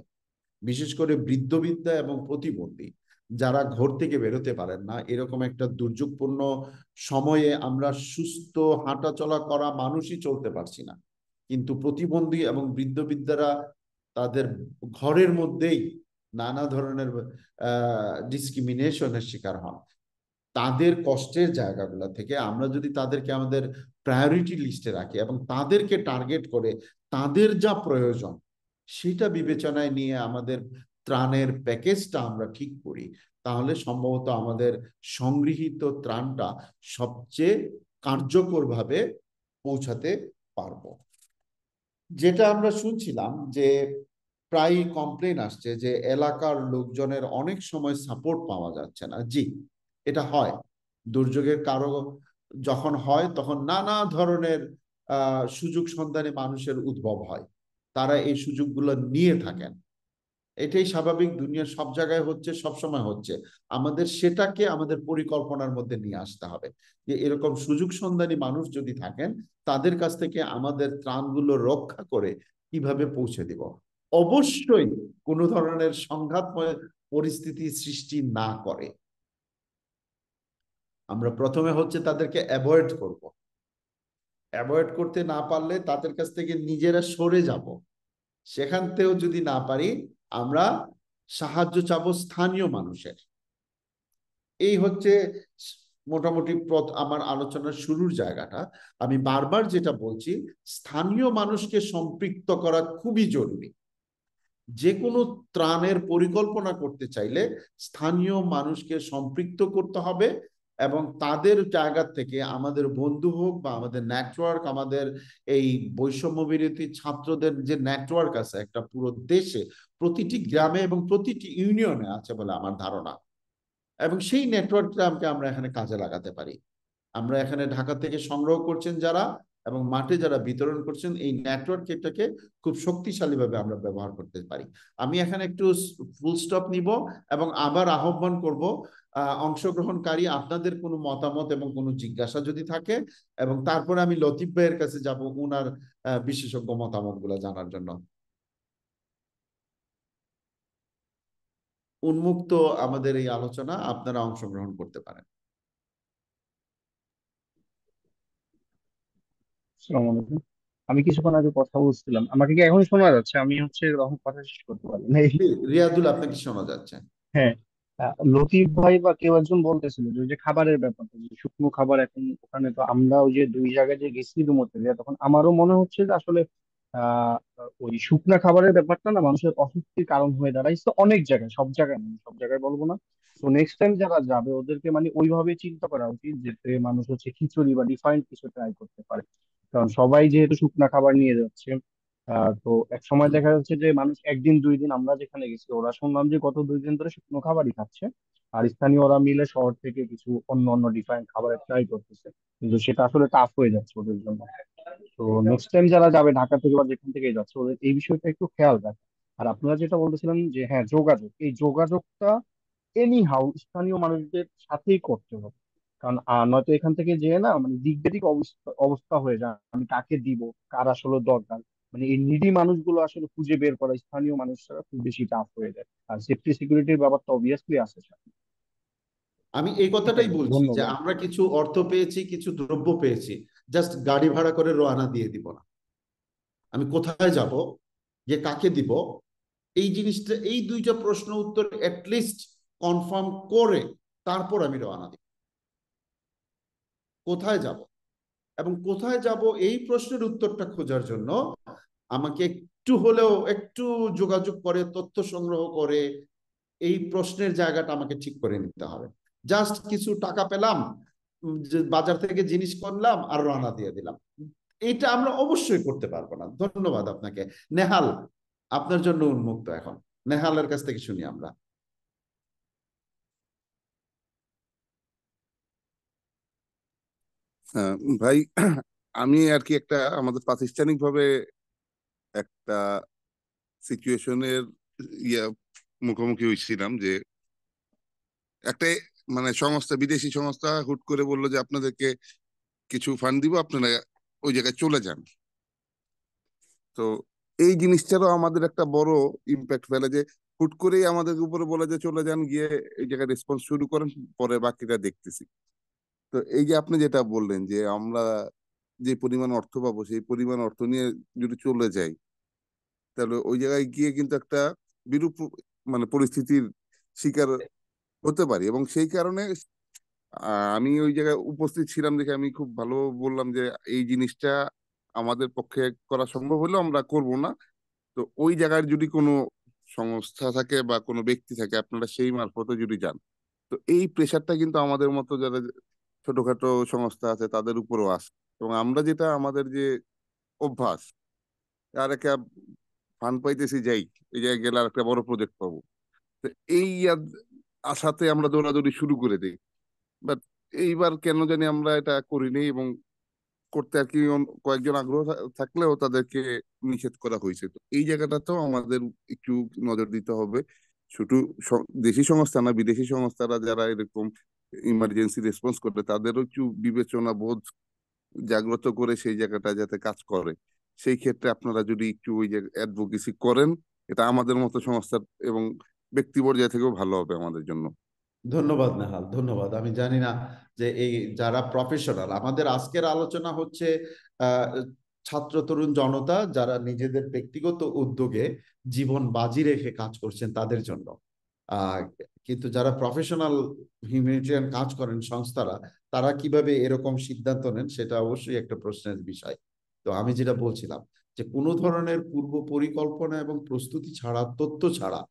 বিশেষ করে বৃদ্ধ বৃদ্ধা এবং প্রতিবন্ধী, যারা ঘর থেকে বেরোতে পারেন না, এরকম একটা দুর্যোগপূর্ণ সময়ে আমরা সুস্থ হাঁটাচলা করা মানুষই চলতে পারছি না, কিন্তু প্রতিবন্ধী এবং বৃদ্ধ বৃদ্ধারা তাদের ঘরের মধ্যেই নানা ধরনের ডিসক্রিমিনেশনের শিকার হন। তাদের কষ্টের জায়গাগুলো থেকে আমরা যদি তাদেরকে আমাদের প্রায়োরিটি লিস্টে রাখি এবং তাদেরকে টার্গেট করে তাদের যা প্রয়োজন সেটা বিবেচনায় নিয়ে আমাদের ত্রাণের প্যাকেজটা আমরা ঠিক করি, তাহলে সম্ভবত আমাদের সংগৃহীত ত্রাণটা সবচেয়ে কার্যকরভাবে পৌঁছাতে পারবো। যেটা আমরা শুনছিলাম যে প্রায় কমপ্লেন আসছে যে এলাকার লোকজনের অনেক সময় সাপোর্ট পাওয়া যাচ্ছে না। জি, এটা হয়। দুর্যোগের কারো যখন হয় তখন নানা ধরনের সুযোগ সন্ধানে মানুষের উদ্ভব হয়, তারা এই সুযোগগুলো নিয়ে থাকেন। এটাই স্বাভাবিক, দুনিয়ার সব জায়গায় হচ্ছে, সব সময় হচ্ছে। আমাদের সেটাকে আমাদের পরিকল্পনার মধ্যে নিয়ে আসতে হবে যে এরকম সুযোগ সন্ধানী মানুষ যদি থাকেন, তাদের কাছ থেকে আমাদের ত্রাণগুলো রক্ষা করে কিভাবে পৌঁছে দিব। অবশ্যই কোনো ধরনের সংঘাতময় পরিস্থিতি সৃষ্টি না করে। আমরা প্রথমে হচ্ছে তাদেরকে অ্যাভয়েড করব। অ্যাভয়েড করতে না পারলে তাদের কাছ থেকে নিজেরা সরে যাব। সেখান থেকেও যদি না পারি, আমরা সাহায্য চাবো স্থানীয় মানুষের। এই হচ্ছে মোটামুটি আমার আলোচনার শুরুর জায়গাটা। আমি বারবার যেটা বলছি, স্থানীয় মানুষকে সম্পৃক্ত করা খুবই জরুরি। যে কোনো ত্রাণের পরিকল্পনা করতে চাইলে স্থানীয় মানুষকে সম্পৃক্ত করতে হবে, এবং তাদের জায়গা থেকে আমাদের বন্ধু হোক বা আমাদের নেটওয়ার্ক, আমাদের এই বৈষম্য বিরোধী ছাত্রদের যে নেটওয়ার্ক আছে একটা পুরো দেশে, প্রতিটি গ্রামে এবং প্রতিটি ইউনিয়নে আছে বলে আমার ধারণা, এবং সেই নেটওয়ার্কটা আমরা এখানে কাজে লাগাতে পারি। আমরা এখানে ঢাকা থেকে সংগ্রহ করছেন যারা, এবং মাঠে যারা বিতরণ করছেন, এই নেটওয়ার্ক এটাকে খুব শক্তিশালীভাবে আমরা ব্যবহার করতে পারি। আমি এখানে একটু ফুল স্টপ নিব এবং আবার আহ্বান করব অংশগ্রহণকারী আপনাদের কোনো মতামত এবং কোনো জিজ্ঞাসা যদি থাকে, এবং তারপরে আমি লতিফ ভাইয়ের কাছে যাব উনার বিশেষজ্ঞ মতামত গুলো জানার জন্য। উন্মুক্ত আমাদের এই আলোচনা, আপনারা অংশগ্রহণ করতে পারেন। আসসালামু আলাইকুম। আমি কিছুক্ষণ আগে কথা বলছিলাম, আমাকে কি এখন শোনা যাচ্ছে? আমি হচ্ছে তখন কথা শেষ করতে পারি না। রিয়াদুল, আপনাকে শোনা যাচ্ছে? হ্যাঁ, লতিফ ভাই বা কেউ একজন বলতেছিল যে ওই যে খাবারের ব্যাপারটা, যে শুকনো খাবার এখন ওখানে, তো আমরা ওই যে দুই জায়গায় যে গেছি রুমতে, তখন আমারও মনে হচ্ছে যে আসলে আহ ওই শুকনা খাবারের ব্যাপারটা না মানুষের অস্বস্তির কারণ হয়ে দাঁড়াইছে অনেক জায়গায়, সব জায়গায় না, সব জায়গায় বলবো না। তো নেক্সট টাইম যারা যাবে ওদেরকে মানে ওইভাবে চিন্তা করা উচিত, যাতে মানুষ হচ্ছে খিচুড়ি বা ডিফাইন্ড কিছু ট্রাই করতে পারে। কারণ সবাই যেহেতু শুকনা খাবার নিয়ে যাচ্ছে, তো এক সময় দেখা যাচ্ছে যে মানুষ একদিন দুই দিন, আমরা যেখানে গেছি ওরা শুনলাম যে গত 2 দিন ধরে শুকনো খাবারই খাচ্ছে, আর স্থানীয় ওরা মিলে শহর থেকে কিছু অন্য অন্য ডিফারেন্ট খাবারের ট্রাই করতেছে, কিন্তু সেটা আসলে টাফ হয়ে যাচ্ছে ওদের জন্য। তো নেক্সট টাইম যারা যাবে ঢাকা থেকে বা যেখান থেকে যাচ্ছে, ওদের এই বিষয়টা একটু খেয়াল রাখে। আর আপনারা যেটা বলতেছিলেন যে হ্যাঁ যোগাযোগ, এই যোগাযোগটা এনি হাউ স্থানীয় মানুষদের সাথেই করতে হবে। কারণ নয়তো এখান থেকে যে না মানে দিক বিদিক অবস্থা অবস্থা হয়ে যায়, আমি কাকে দিব, কার আসলে দরকার, মানে এই নিডি মানুষগুলো আসলে খুঁজে বের করা স্থানীয় মানুষরা খুব বেশি টাফ হয়ে যায়। আর সেফটি সিকিউরিটির ব্যাপারটা অবভিয়াসলি আছে সাথে। আমি এই এটাই কথাটাই আর কি। বলছি যে ধন্যবাদ। আমরা কিছু অর্থ পেয়েছি, কিছু দ্রব্য পেয়েছি, জাস্ট গাড়ি ভাড়া করে রওনা দিয়ে দিব না। আমি কোথায় যাব, যে কাকে দিব, এই জিনিসটা, এই দুইটা প্রশ্ন উত্তর অ্যাটলিস্ট কনফার্ম করে তারপর আমি রওনা দিব। কোথায় যাব এবং কোথায় যাব এই প্রশ্নের উত্তরটা খোঁজার জন্য আমাকে একটু হলেও একটু যোগাযোগ করে, তথ্য সংগ্রহ করে এই প্রশ্নের জায়গাটা আমাকে ঠিক করে নিতে হবে। জাস্ট কিছু টাকা পেলাম, যে বাজার থেকে জিনিস কিনলাম আর রওনা দিয়ে দিলাম, এটা আমরা অবশ্যই করতে পারবো না। ধন্যবাদ আপনাকে। নেহাল, আপনার জন্য উন্মুক্ত এখন। নেহালের কাছ থেকে শুনি আমরা। হ্যাঁ, ভাই, আমি আর কি একটা আমাদের প্রাতিষ্ঠানিক ভাবে একটা সিচুয়েশনের ইয়া মুখোমুখি হয়েছিলাম যে একটা মানে সংস্থা, বিদেশি সংস্থা হুট করে বললো যে আপনাদেরকে কিছু ফান্ড দিব, আপনারা ওই জায়গায় চলে যান। তো এই জিনিসটারও আমাদের একটা বড় ইম্প্যাক্ট ফেলে যে হুট করেই আমাদের উপরে বলে যে চলে যান, গিয়ে এই জায়গায় রেসপন্স শুরু করেন, পরে বাকিটা দেখতেছি। তো এই যে আপনি যেটা বললেন যে আমরা যে পরিমাণ অর্থ পাবো সেই পরিমাণ অর্থ নিয়ে যদি চলে যাই, তাহলে ওই জায়গায় গিয়ে কিন্তু একটা বিরূপ মানে পরিস্থিতির শিকার হতে পারি। এবং সেই কারণে আমি ওই জায়গায় উপস্থিত ছিলাম দেখে আমি খুব ভালো বললাম যে এই জিনিসটা আমাদের পক্ষে করা সম্ভব হলেও আমরা করব না। তো ওই জায়গায় যদি কোনো সংস্থা থাকে বা কোনো ব্যক্তি থাকে, আপনারা সেই মারফতে যদি যান, তো এই প্রেশারটা কিন্তু আমাদের মতো যারা ছোটখাটো সংস্থা আছে তাদের উপরও আসে। এবং আমরা যেটা আমাদের যে অভ্যাস, আর একটা ফান্ড পাইতেছি যাই, এই জায়গায় গেলে আর একটা বড় প্রজেক্ট পাবো, তো এই আশাতে আমরা দৌড়াদৌড়ি শুরু করে দিই। বাট এইবার কেন জানি আমরা এটা করিনি, এবং করতে আর কি কয়েকজন আগ্রহ থাকলেও তাদেরকে নিষেধ করা হয়েছে। তো এই জায়গাটাতেও আমাদের একটু নজর দিতে হবে। শুধু দেশি সংস্থা না, বিদেশি সংস্থারা যারা এরকম ইমার্জেন্সি রেসপন্স করে তাদেরও একটু বিবেচনা বোধ জাগ্রত করে সেই জায়গাটা যাতে কাজ করে। সেই ক্ষেত্রে আপনারা যদি একটু ওই যে অ্যাডভোকেসি করেন, এটা আমাদের মতো সংস্থা এবং ব্যক্তি পর্যায় থেকেও ভালো হবে আমাদের জন্য। ধন্যবাদ নেহাল, ধন্যবাদ। আমি জানি না যে এই যারা প্রফেশনাল, আমাদের আজকের আলোচনা হচ্ছে আহ, ছাত্র তরুণ জনতা যারা নিজেদের ব্যক্তিগত উদ্যোগে জীবন বাজি রেখে কাজ করছেন তাদের জন্য। আহ কিন্তু যারা প্রফেশনাল হিউম্যানিটেরিয়ান কাজ করেন সংস্থারা, তারা কিভাবে এরকম সিদ্ধান্ত নেন সেটা অবশ্যই একটা প্রশ্নের বিষয়। তো আমি যেটা বলছিলাম যে কোনো ধরনের পূর্ব পরিকল্পনা এবং প্রস্তুতি ছাড়া, তথ্য ছাড়া,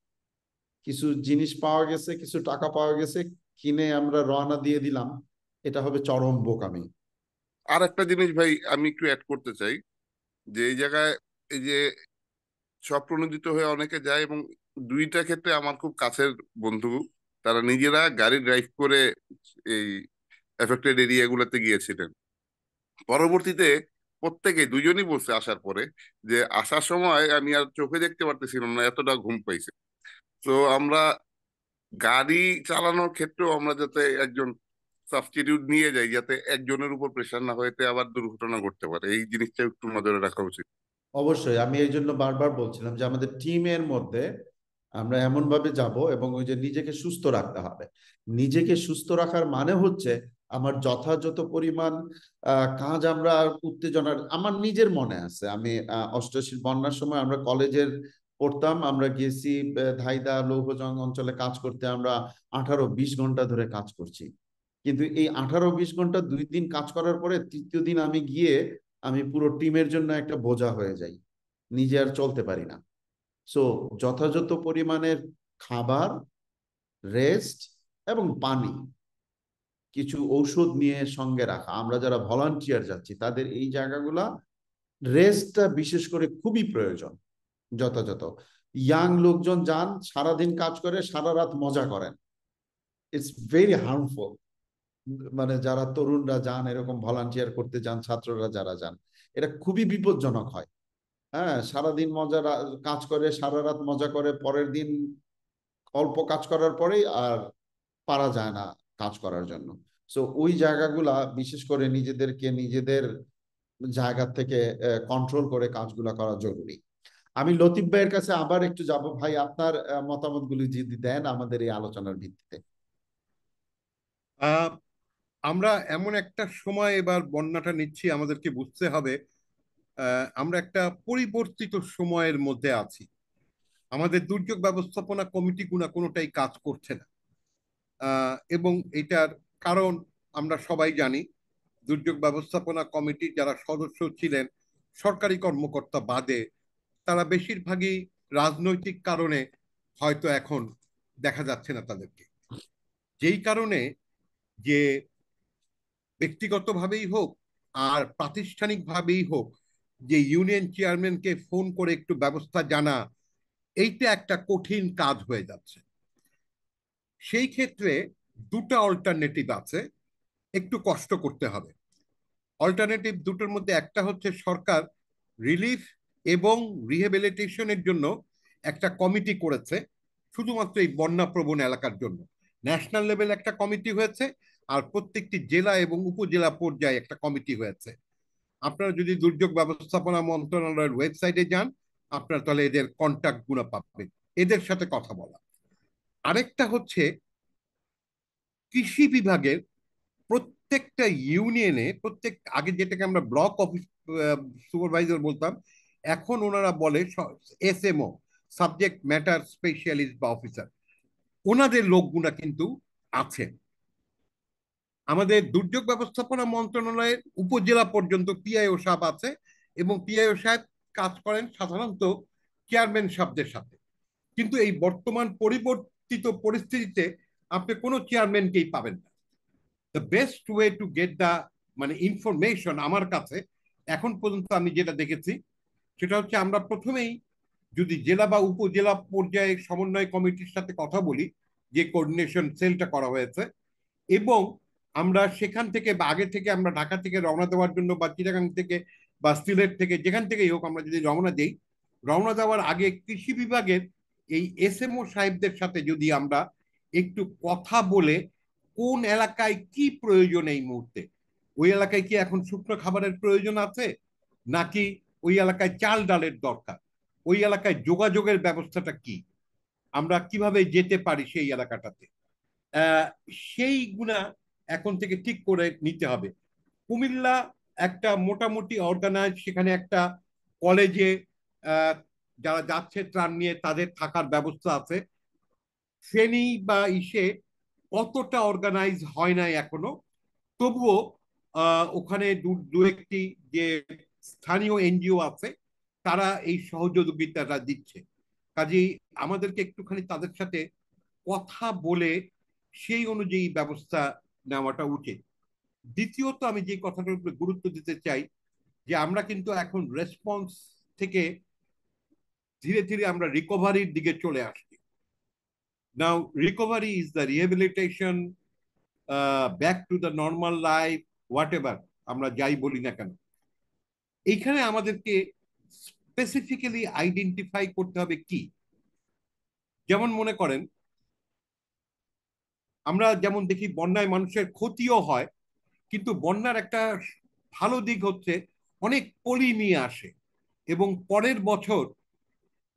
কিছু জিনিস পাওয়া গেছে, কিছু টাকা পাওয়া গেছে, কিনে আমরা রওনা দিয়ে দিলাম, এটা হবে চরম বোকামি। আর একটা জিনিস ভাই আমি একটু অ্যাড করতে চাই, যে এই জায়গায় এই যে স্বপ্রণোদিত হয়ে অনেকে যায়, এবং দুইটা ক্ষেত্রে আমার খুব কাছের বন্ধু, তারা নিজেরা গাড়ি ড্রাইভ করে এই এফেক্টেড এরিয়া গুলোতে গিয়েছিলেন। পরবর্তীতে প্রত্যেকে দুজনই বলছে আসার পরে যে আসার সময় আমি আর চোখে দেখতে পারতেছিলাম না, এতটা ঘুম পাইছে। তো আমরা গাড়ি চালানোর ক্ষেত্রেও আমরা যাতে একজন সাবস্টিটিউট নিয়ে যাই, যাতে একজনের উপর প্রেশার না হইতে আবার দুর্ঘটনা ঘটতে পারে, এই জিনিসটা একটু নজরে রাখা উচিত। অবশ্যই আমি এই জন্য বারবার বলছিলাম যে আমাদের টিমের মধ্যে আমরা এমন ভাবে যাব, এবং ওই যে নিজেকে সুস্থ রাখতে হবে। নিজেকে সুস্থ রাখার মানে হচ্ছে আমার যথাযথ পরিমাণ কাজ, আমরা উত্তেজনার, আমার নিজের মনে আছে আমি অষ্টআশির বন্যার সময় আমরা কলেজের পড়তাম, আমরা গেছি ধাইদা লৌহজং অঞ্চলে কাজ করতে, আমরা 18-20 ঘন্টা ধরে কাজ করছি। কিন্তু এই 18-20 ঘন্টা 2 দিন কাজ করার পরে তৃতীয় দিন আমি গিয়ে আমি পুরো টিমের জন্য একটা বোঝা হয়ে যাই, নিজে আর চলতে পারি না। সো যথাযথ পরিমাণের খাবার, রেস্ট এবং পানি, কিছু ঔষধ নিয়ে সঙ্গে রাখা। আমরা যারা ভলান্টিয়ার যাচ্ছি তাদের এই জায়গাগুলা, রেস্টটা বিশেষ করে খুবই প্রয়োজন। যথাযথ ইয়াং লোকজন যান, সারাদিন কাজ করে, সারা রাত মজা করেন, ইটস ভেরি হার্মফুল। মানে যারা তরুণরা যান, এরকম ভলান্টিয়ার করতে যান, ছাত্ররা যারা যান, এটা খুবই বিপজ্জনক হয়। হ্যাঁ, সারাদিন কাজ করে, সারা রাত মজা করে, পরের দিন অল্প কাজ করার পরেই আর পারা যায় না কাজ করার জন্য। সো ওই জায়গাগুলা বিশেষ করে নিজেদেরকে নিজেদের জায়গা থেকে কন্ট্রোল করে কাজগুলো করা জরুরি। আমি লতিফ ভাইয়ের কাছে আবার একটু যাব। ভাই, আপনার মতামতগুলি যদি দেন আমাদের এই আলোচনার ভিত্তিতে। আহ আমরা এমন একটা সময় এবার বন্যাটা নিচ্ছি, আমাদেরকে বুঝতে হবে আমরা একটা পরিবর্তিত সময়ের মধ্যে আছি। আমাদের দুর্যোগ ব্যবস্থাপনা কমিটিগুলো কোনোটাই কাজ করছে না, এবং এটার কারণ আমরা সবাই জানি। দুর্যোগ ব্যবস্থাপনা কমিটির যারা সদস্য ছিলেন সরকারি কর্মকর্তা বাদে, তারা বেশিরভাগই রাজনৈতিক কারণে হয়তো এখন দেখা যাচ্ছে না তাদেরকে। যেই কারণে যে ব্যক্তিগতভাবেই হোক আর প্রাতিষ্ঠানিকভাবেই হোক, যে ইউনিয়ন চেয়ারম্যানকে ফোন করে একটু ব্যবস্থা জানা, এইটা একটা কঠিন কাজ হয়ে যাচ্ছে। সেই ক্ষেত্রে দুটো অল্টারনেটিভ আছে, একটু কষ্ট করতে হবে। অল্টারনেটিভ দুটোর মধ্যে একটা হচ্ছে সরকার রিলিফ এবং রিহেবিলিটেশনের জন্য একটা কমিটি করেছে, শুধুমাত্র এই বন্যা প্রবণ এলাকার জন্য। ন্যাশনাল লেভেল একটা কমিটি হয়েছে, আর প্রত্যেকটি জেলা এবং উপজেলা পর্যায়ে একটা কমিটি হয়েছে। আপনারা যদি দুর্যোগ ব্যবস্থাপনা মন্ত্রণালয়ের ওয়েবসাইটে যান, আপনারা তাহলে এদের কন্ট্যাক্ট গুলো পাবেন, এদের সাথে কথা বলা। আরেকটা হচ্ছে কৃষি বিভাগের প্রত্যেকটা ইউনিয়নে, আগে যেটাকে আমরা ব্লক অফিস সুপারভাইজার বলতাম, এখন ওনারা বলে এসএমও, সাবজেক্ট ম্যাটার স্পেশালিস্ট বা অফিসার, ওনাদের লোকগুলা কিন্তু আছেন। আমাদের দুর্যোগ ব্যবস্থাপনা মন্ত্রণালয়ের উপজেলা পর্যন্ত পিআইও সাহেব আছে, এবং পিআইও সাহেব কাজ করেন সাধারণত চেয়ারম্যান সাহেবদের সাথে। কিন্তু এই বর্তমান পরিবর্তিত পরিস্থিতিতে আপনি কোনো চেয়ারম্যানকেই পাবেন না। The best way to get the মানে ইনফরমেশন আমার কাছে এখন পর্যন্ত আমি যেটা দেখেছি, সেটা হচ্ছে আমরা প্রথমেই যদি জেলা বা উপজেলা পর্যায়ে সমন্বয় কমিটির সাথে কথা বলি, যে কোঅর্ডিনেশন সেলটা করা হয়েছে, এবং আমরা সেখান থেকে বা আগে থেকে আমরা ঢাকা থেকে রওনা দেওয়ার জন্য বা চিটাগাং থেকে বা সিলেট থেকে যেখান থেকেই হোক আমরা যদি রওনা দেই, রওনা দেওয়ার আগে কৃষি বিভাগের এই এসএমও সাহেবদের সাথে যদি আমরা একটু কথা বলে কোন এলাকায় কি প্রয়োজন এই মুহূর্তে, ওই এলাকায় কি এখন শুকনো খাবারের প্রয়োজন আছে, নাকি ওই এলাকায় চাল ডালের দরকার, ওই এলাকায় যোগাযোগের ব্যবস্থাটা কি, আমরা কিভাবে যেতে পারি সেই এলাকাটাতে, আহ সেইগুলা এখন থেকে ঠিক করে নিতে হবে। কুমিল্লা একটা মোটামুটি অর্গানাইজ, সেখানে একটা কলেজে যারা যাচ্ছে ত্রাণ নিয়ে তাদের থাকার ব্যবস্থা আছে। ফেনী বা ইসে অতটা অর্গানাইজ হয় নাই এখনো, তবুও ওখানে দু একটি যে স্থানীয় এনজিও আছে তারা এই সহযোগিতাটা দিচ্ছে। কাজেই আমাদেরকে একটুখানি তাদের সাথে কথা বলে সেই অনুযায়ী ব্যবস্থা নেওয়াটা উচিত। দ্বিতীয়ত আমি যে কথাটার উপরে গুরুত্ব দিতে চাই, যে আমরা কিন্তু এখন রেসপন্স থেকে ধীরে ধীরে আমরা রিকভারির দিকে চলে আসছি। Now recovery is the rehabilitation, back to the normal life, whatever আমরা যাই বলি না কেন, এইখানে আমাদেরকে স্পেসিফিক্যালি আইডেন্টিফাই করতে হবে কি। যেমন মনে করেন, আমরা যেমন দেখি বন্যায় মানুষের ক্ষতিও হয়, কিন্তু বন্যার একটা ভালো দিক হচ্ছে অনেক পলি নিয়ে আসে, এবং পরের বছর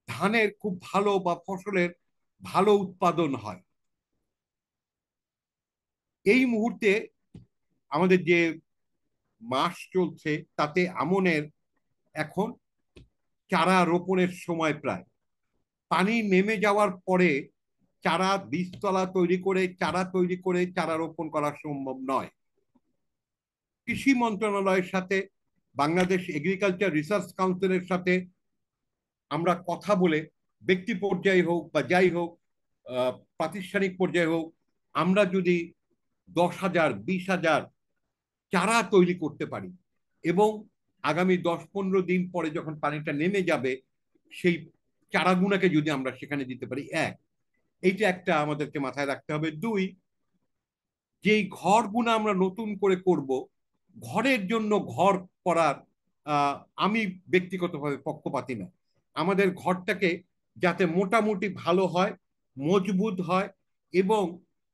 ধানের খুব ভালো বা ফসলের ভালো উৎপাদন হয়। এই মুহূর্তে আমাদের যে মাস চলছে তাতে আমনের এখন চারা রোপণের সময় প্রায়, পানি নেমে যাওয়ার পরে চারা বীজতলা তৈরি করে চারা রোপণ করা সম্ভব নয়। কৃষি মন্ত্রণালয়ের সাথে বাংলাদেশ এগ্রিকালচার রিসার্চ কাউন্সিলের সাথে আমরা কথা বলে, ব্যক্তি পর্যায়ে হোক বা যাই হোক, প্রাতিষ্ঠানিক পর্যায়ে হোক, আমরা যদি 10,000 20,000 চারা তৈরি করতে পারি, এবং আগামী 10-15 দিন পরে যখন পানিটা নেমে যাবে সেই চারাগুনাকে যদি আমরা সেখানে দিতে পারি, এইটা একটা আমাদেরকে মাথায় রাখতে হবে। দুই, যেই ঘরগুলো আমরা নতুন করে করব, ঘরের জন্য ঘর করার আমি ব্যক্তিগতভাবে পক্ষপাতী না। আমাদের ঘরটাকে যাতে মোটামুটি ভালো হয়, মজবুত হয়, এবং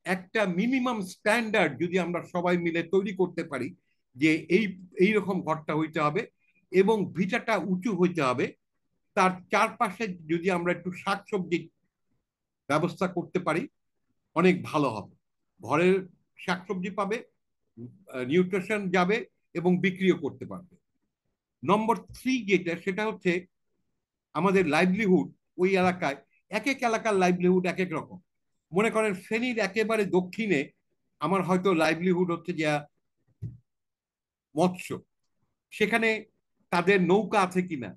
একটা মিনিমাম স্ট্যান্ডার্ড যদি আমরা সবাই মিলে তৈরি করতে পারি, যে এই রকম ঘরটা হইতে হবে এবং ভিটাটা উঁচু হইতে হবে। তার চারপাশে যদি আমরা একটু শাকসবজির ব্যবস্থা করতে পারি অনেক ভালো হবে। ঘরের শাকসবজি পাবে, নিউট্রিশন যাবে এবং বিক্রিও করতে পারবে। নম্বর 3 যেটা, সেটা হচ্ছে আমাদের লাইভলিহুড ওই এলাকায়, এক এক এলাকার লাইভলিহুড এক এক রকম। মনে করেন ফেনীর একেবারে দক্ষিণে আমার হয়তো লাইভলিহুড হচ্ছে যে মৎস্য, সেখানে তাদের নৌকা আছে কিনা,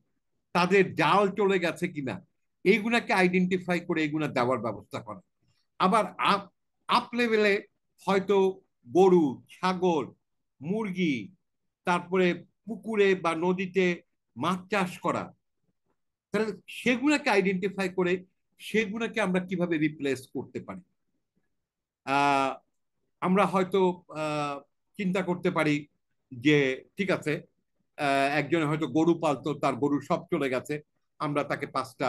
তাদের জাল চলে গেছে কিনা, এইগুলাকে আইডেন্টিফাই করে এগুলা দেওয়ার ব্যবস্থা করা। আবার আপ আপ লেভেলে হয়তো গরু, ছাগল, মুরগি, তারপরে পুকুরে বা নদীতে মাছ চাষ করা, তাহলে সেগুলোকে আইডেন্টিফাই করে সেগুলোকে আমরা কিভাবে রিপ্লেস করতে পারি। আহ আমরা হয়তো আহ চিন্তা করতে পারি যে ঠিক আছে, একজনে হয়তো গরু পালতো, তার গরু সব চলে গেছে, আমরা তাকে 5টা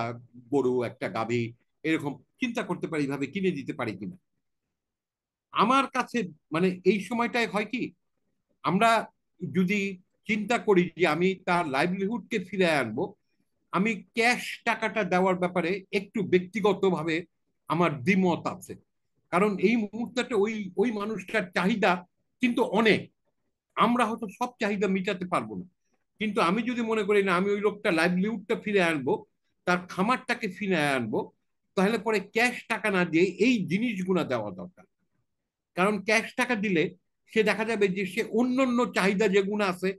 গরু, একটা গাভী এরকম চিন্তা করতে পারি, এইভাবে কিনে দিতে পারি কিনা। আমার কাছে মানে এই সময়টায় হয় কি, আমরা যদি চিন্তা করি যে আমি তার লাইভলিহুডকে ফিরে আনবো, আমি ক্যাশ টাকাটা দেওয়ার ব্যাপারে একটু ব্যক্তিগতভাবে আমার দ্বিমত আছে। কারণ এই মুহূর্তে ওই ওই মানুষটার চাহিদা কিন্তু অনেক, আমরা হয়তো সব চাহিদা মিটাতে পারবো না। কিন্তু আমি যদি মনে করি না, আমি ওই লোকটা লাইভলিহুডটা ফিরে আনবো, তার খামারটাকে ফিরে আনবো, তাহলে পরে ক্যাশ টাকা না দিয়ে এই জিনিসগুলো দেওয়া দরকার। কারণ ক্যাশ টাকা দিলে সে দেখা যাবে যে সে অন্যান্য চাহিদা যেগুলো আছে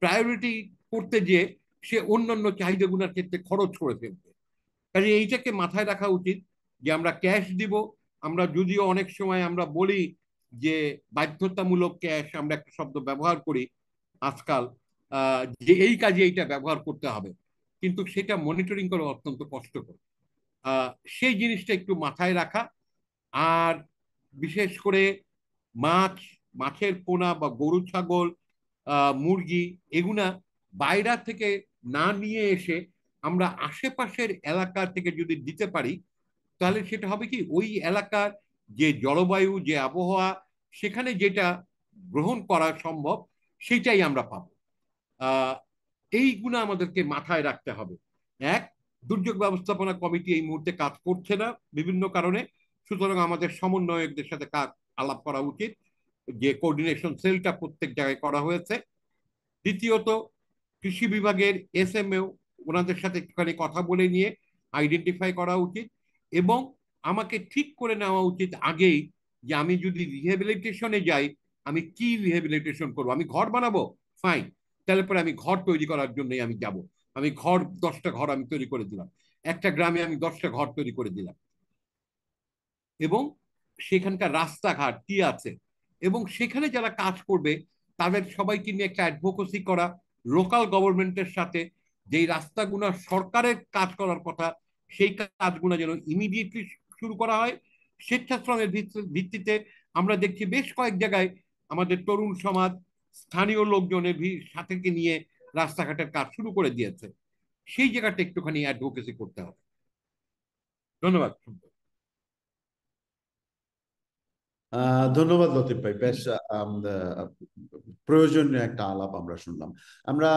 প্রায়োরিটি করতে গিয়ে সে অন্যান্য চাহিদাগুলোর ক্ষেত্রে খরচ করে ফেলবে। কাজে এইটাকে মাথায় রাখা উচিত যে আমরা ক্যাশ দিব। আমরা যদিও অনেক সময় আমরা বলি যে বাধ্যতামূলক ক্যাশ, আমরা একটা শব্দ ব্যবহার করি আজকাল, যে এই কাজে এইটা ব্যবহার করতে হবে, কিন্তু সেটা মনিটরিং করা অত্যন্ত কষ্টকর। সেই জিনিসটা একটু মাথায় রাখা। আর বিশেষ করে মাছ, মাছের পোনা বা গরু ছাগল, মুরগি, এগুলা বাইরে থেকে না নিয়ে এসে আমরা আশেপাশের এলাকা থেকে যদি দিতে পারি, তাহলে সেটা হবে কি, ওই এলাকার যে জলবায়ু, যে আবহাওয়া, সেখানে যেটা গ্রহণ করা সম্ভব সেটাই আমরা পাবো। আহ এইগুলো আমাদেরকে মাথায় রাখতে হবে। এক, দুর্যোগ ব্যবস্থাপনা কমিটি এই মুহূর্তে কাজ করছে না বিভিন্ন কারণে, সুতরাং আমাদের সমন্বয়কদের সাথে কাজ আলাপ করা উচিত, যে কোঅর্ডিনেশন সেলটা প্রত্যেক জায়গায় করা হয়েছে। দ্বিতীয়ত, কৃষি বিভাগের এসএমএ, ওনাদের সাথে একটুখানি কথা বলে নিয়ে আইডেন্টিফাই করা উচিত। এবং আমাকে ঠিক করে নেওয়া উচিত আগেই যে আমি যদি রিহেবিলিটেশনে যাই, আমি কি রিহেবিলিটেশন করবো। আমি ঘর বানাবো, ফাইন, তাহলে পরে আমি ঘর তৈরি করার জন্যই আমি যাব। আমি ঘর 10টা ঘর আমি তৈরি করে দিলাম, একটা গ্রামে আমি 10টা ঘর তৈরি করে দিলাম, এবং সেখানকার রাস্তাঘাট কি আছে, এবং সেখানে যারা কাজ করবে তাদের সবাইকে নিয়ে একটা অ্যাডভোকেসি করা লোকাল গভর্নমেন্টের সাথে, যেই রাস্তাগুলো সরকারের কাজ করার কথা সেই কাজগুলো যেন ইমিডিয়েটলি শুরু করা হয়। স্বেচ্ছাশ্রমের ভিত্তিতে আমরা দেখছি বেশ কয়েক জায়গায় আমাদের তরুণ সমাজ, স্থানীয় লোকজনের সাথে নিয়ে রাস্তাঘাটের কাজ শুরু করে দিয়েছে। সেই জায়গাটা একটুখানি অ্যাডভোকেসি করতে হবে। ধন্যবাদ। ধন্যবাদ লতিফ ভাই, বেশ প্রয়োজনীয় একটা আলাপ আমরা শুনলাম। আমরা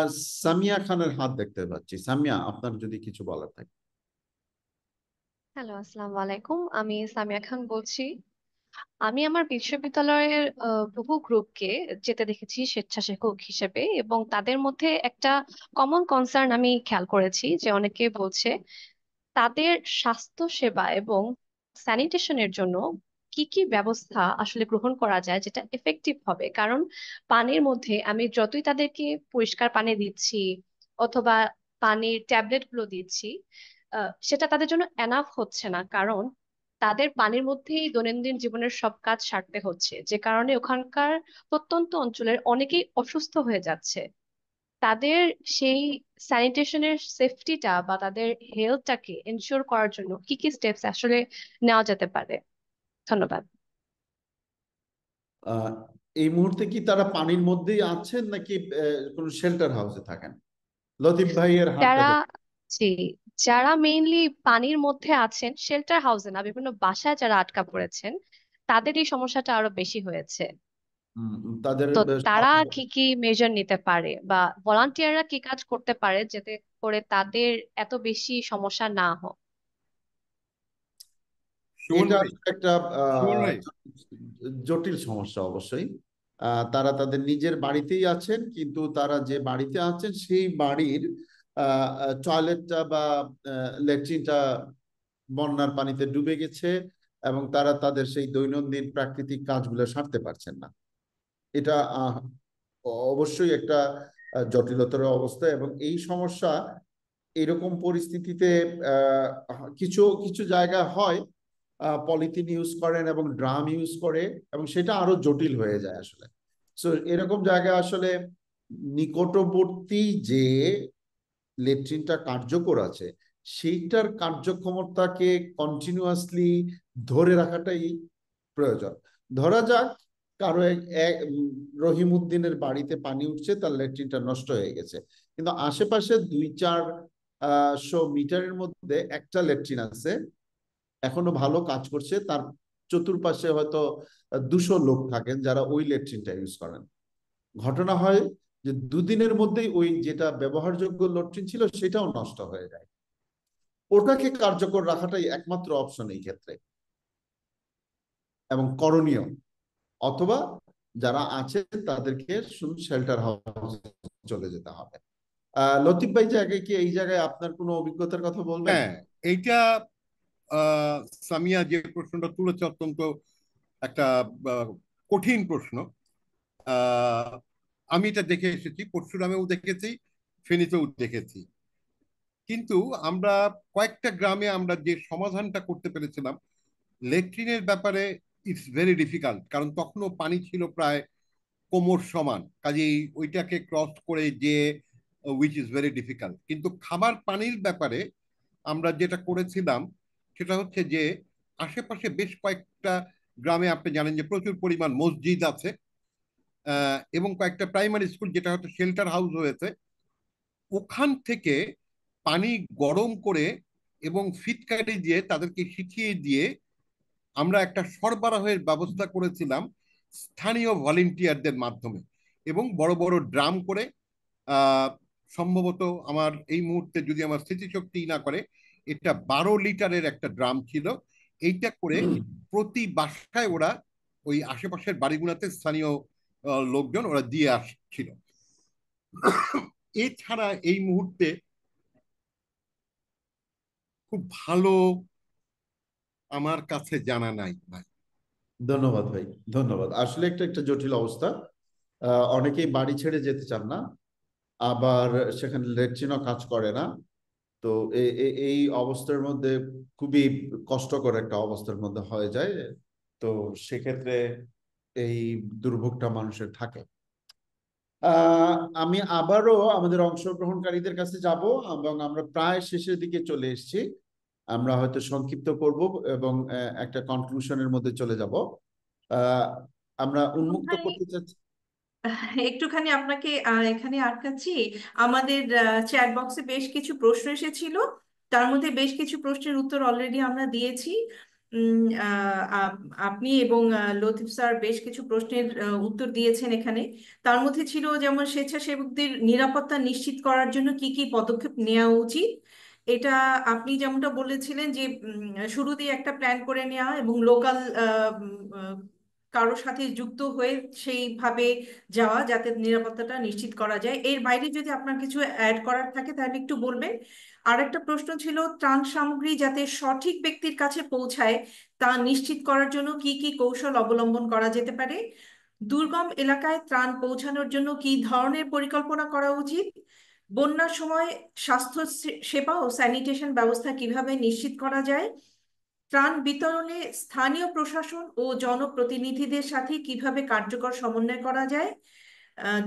সামিয়া খানের হাত দেখতে পাচ্ছি। সামিয়া, আপনার যদি কিছু বলার থাকে। হ্যালো, আসসালামু আলাইকুম। আমি সামিয়া খান বলছি। আমি আমার বিশ্ববিদ্যালয়ের বহু গ্রুপকে যেতে দেখেছি স্বেচ্ছাসেবক হিসেবে, এবং তাদের মধ্যে একটা কমন কনসার্ন আমি খেয়াল করেছি যে অনেকে বলছে তাদের স্বাস্থ্য সেবা এবং স্যানিটেশনের জন্য কি কি ব্যবস্থা আসলে গ্রহণ করা যায় যেটা এফেক্টিভ হবে। কারণ পানির মধ্যে আমি যতই তাদেরকে পরিষ্কার পানি দিচ্ছি অথবা পানির ট্যাবলেট গুলো দিচ্ছি, সেটা তাদের জন্য এনাফ হচ্ছে না। কারণ তাদের পানির মধ্যেই দৈনন্দিন জীবনের সব কাজ সারতে হচ্ছে, যে কারণে ওখানকার প্রত্যন্ত অঞ্চলের অনেকেই অসুস্থ হয়ে যাচ্ছে। তাদের সেই স্যানিটেশনের সেফটিটা বা তাদের হেলথটাকে এনশিওর করার জন্য কি কি স্টেপস আসলে নেওয়া যেতে পারে? ধন্যবাদ। আহ এই মুহূর্তে কি তারা পানির মধ্যেই আছেন নাকি কোনো শেল্টার হাউসে থাকেন? লতিফ ভাইয়ের হাতটা যারা দেখ। জি যারা মেইনলি পানির মধ্যে আছেন, শেল্টার হাউসে না, বিভিন্ন বাসায় যারা আটকা পড়েছেন, তাদের এই সমস্যাটা আরো বেশি হয়েছে। তাদের তো তারা কি কি মেজার নিতে পারে বা ভলান্টিয়াররা কি কাজ করতে পারে যাতে করে তাদের এত বেশি সমস্যা না হয়? সুমন এটা ভাই, আসলে একটা সুমন আহ, ভাই, জটিল সমস্যা অবশ্যই। তারা তাদের নিজের বাড়িতেই আছেন, কিন্তু তারা যে বাড়িতে আছেন সেই বাড়ির টয়লেটটা বা ল্যাট্রিনটা বন্যার পানিতে ডুবে গেছে, এবং তারা তাদের সেই দৈনন্দিন প্রাকৃতিক কাজগুলো সারতে পারছেন না। এটা অবশ্যই একটা জটিলতর অবস্থা, এবং এই সমস্যা এরকম পরিস্থিতিতে কিছু কিছু জায়গা হয় পলিথিন ইউজ করেন এবং ড্রাম ইউজ করে, এবং সেটা আরো জটিল হয়ে যায় আসলে। সো এরকম জায়গায় আসলে নিকটবর্তী যে লেট্রিনটা কার্যকর আছে সেইটার কার্যক্ষমতাকে কন্টিনিউয়াসলি ধরে রাখাটাই প্রয়োজন। ধরা যাক কারো রহিমউদ্দিনের বাড়িতে পানি উঠছে, তার ল্যাট্রিনটা নষ্ট হয়ে গেছে, কিন্তু আশেপাশে 2-400 মিটারের মধ্যে একটা ল্যাট্রিন আছে, এখনো ভালো কাজ করছে, তার চতুর্পাশে হয়তো 200 লোক থাকেন যারা ওই ল্যাট্রিনটা ইউজ করেন। ঘটনা হয় যে দুদিনের মধ্যেই ওই যেটা ব্যবহারযোগ্য ল্যাট্রিন ছিল সেটাও নষ্ট হয়ে যায়। ওটাকে কার্যকর রাখাটাই একমাত্র অপশন এই ক্ষেত্রে এবং করণীয়। অথবা যারা আছে তাদেরকে শুধু শেল্টার হাউস চলে যেতে হবে। লতিফ ভাই, জায়গায় কি এই জায়গায় আপনার কোনো অভিজ্ঞতার কথা বলবেন? হ্যাঁ, এইটা আহ, সামিয়া যে প্রশ্নটা তুলেছে অত্যন্ত একটা আহ, কঠিন প্রশ্ন। আহ, আমি এটা দেখে এসেছি, পরশুরামেও দেখেছি, ফেনীতেও দেখেছি। কিন্তু আমরা কয়েকটা গ্রামে আমরা যে সমাধানটা করতে পেরেছিলাম লেট্রিনের ব্যাপারে, ইটস ভেরি ডিফিকাল্ট, কারণ তখনও পানি ছিল প্রায় কোমর সমান, কাজেই ওইটাকে ক্রস করে যে উইচ ইজ ভেরি ডিফিকাল্ট। কিন্তু খাবার পানির ব্যাপারে আমরা যেটা করেছিলাম সেটা হচ্ছে যে আশেপাশে বেশ কয়েকটা গ্রামে আপনি জানেন যে প্রচুর পরিমাণ মসজিদ আছে, এবং কয়েকটা প্রাইমারি স্কুল যেটা হয়তো শেল্টার হাউস হয়েছে, ওখান থেকে পানি গরম করে এবং ফিটকারি দিয়ে তাদেরকে শিখিয়ে দিয়ে আমরা একটা সরবরাহের ব্যবস্থা করেছিলাম স্থানীয় ভলেন্টিয়ারদের মাধ্যমে, এবং বড় বড় ড্রাম করে, আহ, সম্ভবত আমার এই মুহূর্তে যদি আমার স্মৃতিশক্তি না করে, এটা 12 লিটারের একটা ড্রাম ছিল। এইটা করে প্রতি বাসায় ওরা ওই আশেপাশের বাড়িগুলোতে স্থানীয় লোকজন ওরা দিয়ে আসছিল। এছাড়া এই মুহূর্তে খুব ভালো আমার কাছে জানা নাই ভাই। ধন্যবাদ ভাই, ধন্যবাদ। আসলে একটা একটা জটিল অবস্থা। অনেকেই বাড়ি ছেড়ে যেতে চান না, আবার সেখানে ল্যাট্রিনও কাজ করে না। তো এই অবস্থার মধ্যে খুবই কষ্টকর একটা অবস্থার মধ্যে হয়ে যায়। তো সেক্ষেত্রে এই দুর্ভোগটা মানুষের থাকে। আহ আমি আবারও আমাদের অংশগ্রহণকারীদের কাছে যাব, এবং আমরা প্রায় শেষের দিকে চলে এসেছি। আমরা হয়তো সংক্ষিপ্ত করব এবং একটা কনক্লুশনের মধ্যে চলে যাব। আহ আমরা উন্মুক্ত ভাই, করতে চাচ্ছি। একটুখানি আপনাকে এখানে আটকাচ্ছি। আমাদের চ্যাট বক্সে বেশ কিছু প্রশ্ন এসেছিল, তার মধ্যে বেশ কিছু প্রশ্নের উত্তর অলরেডি আমরা দিয়েছি। আপনি এবং লতিফ স্যার বেশ কিছু প্রশ্নের উত্তর দিয়েছেন এখানে। তার মধ্যে ছিল যেমন স্বেচ্ছাসেবকদের নিরাপত্তা নিশ্চিত করার জন্য কি কি পদক্ষেপ নেওয়া উচিত। এটা আপনি যেমনটা বলেছিলেন যে শুরুতেই একটা প্ল্যান করে নেওয়া এবং লোকাল কারোর সাথে যুক্ত হয়ে সেইভাবে যাওয়া যাতে নিরাপত্তাটা নিশ্চিত করা যায়। এর বাইরে যদি আপনার কিছু অ্যাড করার থাকে তাহলে একটু বলবেন। আর একটা প্রশ্ন ছিল ত্রাণ সামগ্রী যাতে সঠিক ব্যক্তির কাছে পৌঁছায় তা নিশ্চিত করার জন্য কি কি কৌশল অবলম্বন করা যেতে পারে। দুর্গম এলাকায় ত্রাণ পৌঁছানোর জন্য কি ধরনের পরিকল্পনা করা উচিত। বন্যার সময় স্বাস্থ্য সেবা ও স্যানিটেশন ব্যবস্থা কিভাবে নিশ্চিত করা যায়। ত্রাণ বিতরণে স্থানীয় প্রশাসন ও জনপ্রতিনিধিদের সাথে কিভাবে কার্যকর সমন্বয় করা যায়।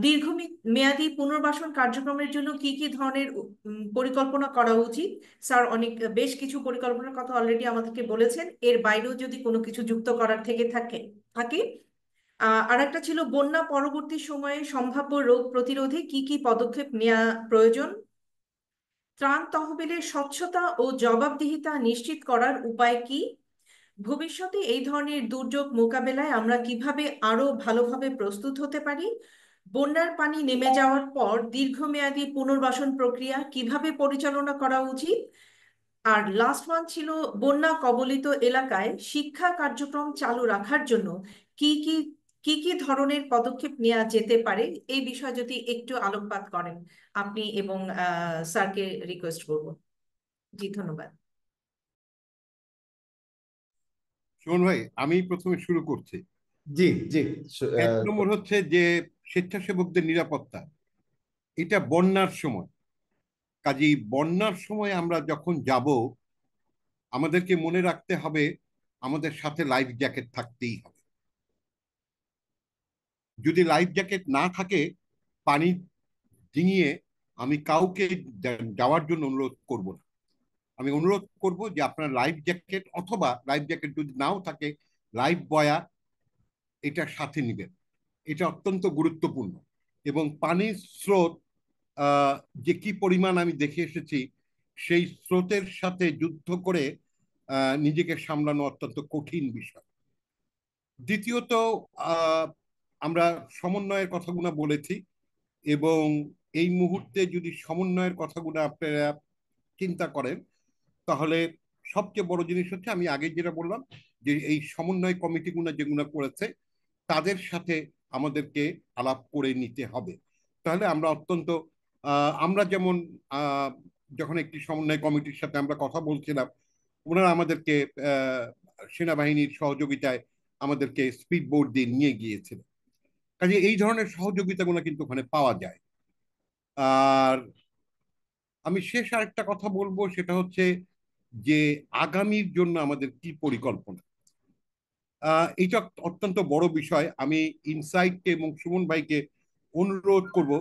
দীর্ঘমেয়াদী পুনর্বাসন কার্যক্রমের জন্য কি কি ধরনের পরিকল্পনা করা উচিত। স্যার অনেক বেশ কিছু পরিকল্পনার কথা অলরেডি আমাদেরকে বলেছেন, এর বাইরেও যদি কোনো কিছু যুক্ত করার থেকে থাকে। আর একটা ছিল বন্যা পরবর্তী সময়ে সম্ভাব্য রোগ প্রতিরোধে কি কি পদক্ষেপ নেওয়া প্রয়োজন। ত্রাণ তহবিলের স্বচ্ছতা ও জবাবদিহিতা নিশ্চিত করার উপায় কি। ভবিষ্যতে এই ধরনের দুর্যোগ মোকাবেলায় আমরা কিভাবে আরো ভালোভাবে প্রস্তুত হতে পারি, বন্যার পানি নেমে যাওয়ার পর দীর্ঘমেয়াদী পুনর্বাসন প্রক্রিয়া কিভাবে পরিচালনা করা উচিত, আর লাস্ট ওয়ান ছিল বন্যা কবলিত এলাকায় শিক্ষা কার্যক্রম চালু রাখার জন্য কি কি কি ধরনের পদক্ষেপ নেওয়া যেতে পারে, এই বিষয়ে যদি একটু আলোকপাত করেন আপনি এবং স্যারকে রিকোয়েস্ট করব। জি, ধন্যবাদ। সুমন ভাই, আমি প্রথমে শুরু করছি। জি জি। 1 নম্বর হচ্ছে যে স্বেচ্ছাসেবকদের নিরাপত্তা, এটা বন্যার সময়, কাজেই বন্যার সময় আমরা যখন যাব আমাদেরকে মনে রাখতে হবে আমাদের সাথে লাইফ জ্যাকেট থাকতেই হবে। যদি লাইফ জ্যাকেট না থাকে, পানি ডিঙিয়ে আমি কাউকে যাওয়ার জন্য অনুরোধ করব না। আমি অনুরোধ করব যে আপনার লাইফ জ্যাকেট, অথবা লাইফ জ্যাকেট যদি নাও থাকে লাইফ বয়া এটা সাথে নেবেন। এটা অত্যন্ত গুরুত্বপূর্ণ। এবং পানির স্রোত যে কি পরিমাণ আমি দেখে এসেছি, সেই স্রোতের সাথে যুদ্ধ করে নিজেকে সামলানো অত্যন্ত কঠিন বিষয়। দ্বিতীয়ত, আমরা সমন্বয়ের কথাগুলো বলেছি, এবং এই মুহূর্তে যদি সমন্বয়ের কথাগুলো আপনারা চিন্তা করেন, তাহলে সবচেয়ে বড় জিনিস হচ্ছে আমি আগে যেটা বললাম, যে এই সমন্বয় কমিটিগুলো যেগুলো করেছে তাদের সাথে আমাদেরকে আলাপ করে নিতে হবে। তাহলে আমরা অত্যন্ত আমরা যেমন যখন একটি সমন্বয় কমিটির সাথে আমরা কথা বলছিলাম, ওনারা আমাদেরকে সেনাবাহিনীর সহযোগিতায় আমাদেরকে স্পিড বোট দিয়ে নিয়ে গিয়েছিল। কাজে এই ধরনের সহযোগিতাগুলো কিন্তু ওখানে পাওয়া যায়। আর আমি শেষ আরেকটা কথা বলবো, সেটা হচ্ছে যে আগামীর জন্য আমাদের কি পরিকল্পনা। এটা অত্যন্ত বড় বিষয়। আমি ইনসাইটকে এবং সুমন ভাইকে অনুরোধ করব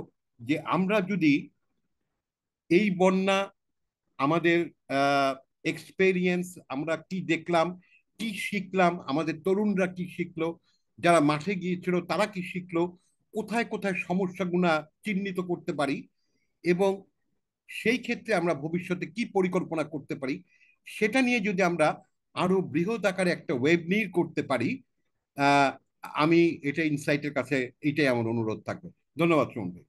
যে আমরা যদি এই বন্যা, আমাদের এক্সপেরিয়েন্স, আমরা কি দেখলাম, কি শিখলাম, আমাদের তরুণরা কি শিখলো, যারা মাঠে গিয়েছিল তারা কি শিখলো, কোথায় কোথায় সমস্যাগুলো চিহ্নিত করতে পারি, এবং সেই ক্ষেত্রে আমরা ভবিষ্যতে কি পরিকল্পনা করতে পারি, সেটা নিয়ে যদি আমরা আরো বৃহৎ আকারে একটা ওয়েবিনার করতে পারি, আহ, আমি এটা ইনসাইটের কাছে এটাই আমার অনুরোধ থাকবে। ধন্যবাদ সুমন ভাই।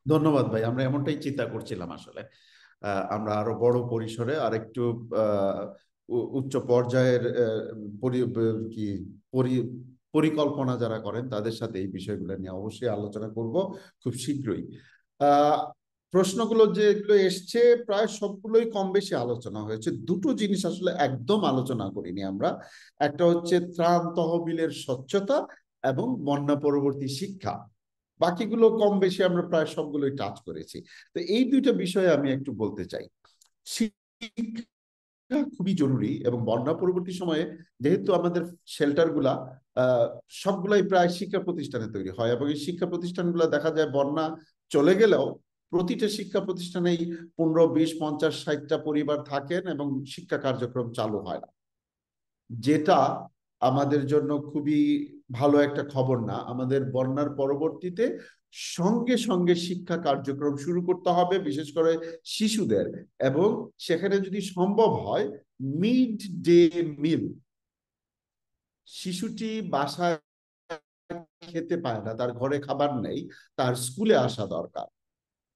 ধন্যবাদ ভাই, আমরা এমনটাই চিন্তা করছিলাম আসলে। আমরা আরো বড় পরিসরে আরেকটু উচ্চ পর্যায়ের কি পরিকল্পনা যারা করেন তাদের সাথে এই বিষয়গুলো নিয়ে অবশ্যই আলোচনা করব খুব শীঘ্রই। আহ প্রশ্নগুলো যেগুলো এসছে প্রায় সবগুলোই কম বেশি আলোচনা হয়েছে। দুটো জিনিস আসলে একদম আলোচনা করিনি আমরা। একটা হচ্ছে ত্রাণ তহবিলের স্বচ্ছতা এবং বন্যা পরবর্তী শিক্ষা। বাকিগুলো কম বেশি আমরা প্রায় সবগুলোই টাচ করেছি। তো এই দুইটা বিষয়ে আমি একটু বলতে চাই। শিক্ষা খুবই জরুরি, এবং বন্যা পরবর্তী সময়ে যেহেতু আমাদের শেল্টার গুলা সবগুলাই প্রায় শিক্ষা প্রতিষ্ঠানে তৈরি হয়, এবং এই শিক্ষা প্রতিষ্ঠানগুলো দেখা যায় বন্যা চলে গেলেও প্রতিটা শিক্ষা প্রতিষ্ঠানেই 15, 20, 50, 60টা পরিবার থাকেন এবং শিক্ষা কার্যক্রম চালু হয় না, যেটা আমাদের জন্য খুবই ভালো একটা খবর না। আমাদের বন্যার পরবর্তীতে সঙ্গে সঙ্গে শিক্ষা কার্যক্রম শুরু করতে হবে, বিশেষ করে শিশুদের, এবং সেখানে যদি সম্ভব হয় মিড ডে মিল। শিশুটি বাসায় খেতে পায় না, তার ঘরে খাবার নেই, তার স্কুলে আসা দরকার।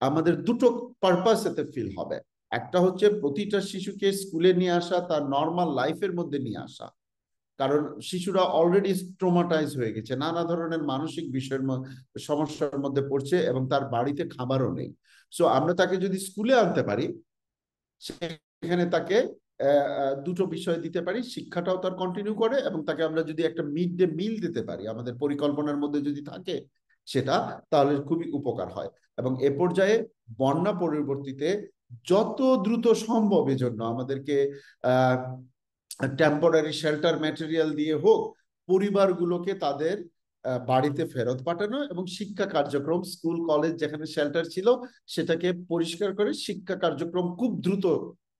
আমাদের দুটো পারপাস এতে ফিল হবে। একটা হচ্ছে প্রতিটা শিশুকে স্কুলে নিয়ে আসা, তার নর্মাল লাইফের মধ্যে নিয়ে আসা, কারণ শিশুরা অলরেডি ট্রমাটাইজ হয়ে গেছে, নানা ধরনের মানসিক বিষয়ের সমস্যার মধ্যে পড়ছে, এবং তার বাড়িতে খাবারও নেই। সো আমরা তাকে যদি স্কুলে আনতে পারি, সেখানে তাকে দুটো বিষয় দিতে পারি, শিক্ষাটাও তার কন্টিনিউ করে, এবং তাকে আমরা যদি একটা মিড ডে মিল দিতে পারি আমাদের পরিকল্পনার মধ্যে যদি থাকে সেটা, তাহলে খুবই উপকার হয়। এবং এ পর্যায়ে বন্যা পরবর্তীতে যত দ্রুত সম্ভব এজন্য আমাদেরকে টেম্পোরারি শেল্টার ম্যাটেরিয়াল দিয়ে হোক পরিবারগুলোকে তাদের বাড়িতে ফেরত পাঠানো, এবং শিক্ষা কার্যক্রম, স্কুল কলেজ যেখানে শেল্টার ছিল সেটাকে পরিষ্কার করে শিক্ষা কার্যক্রম খুব দ্রুত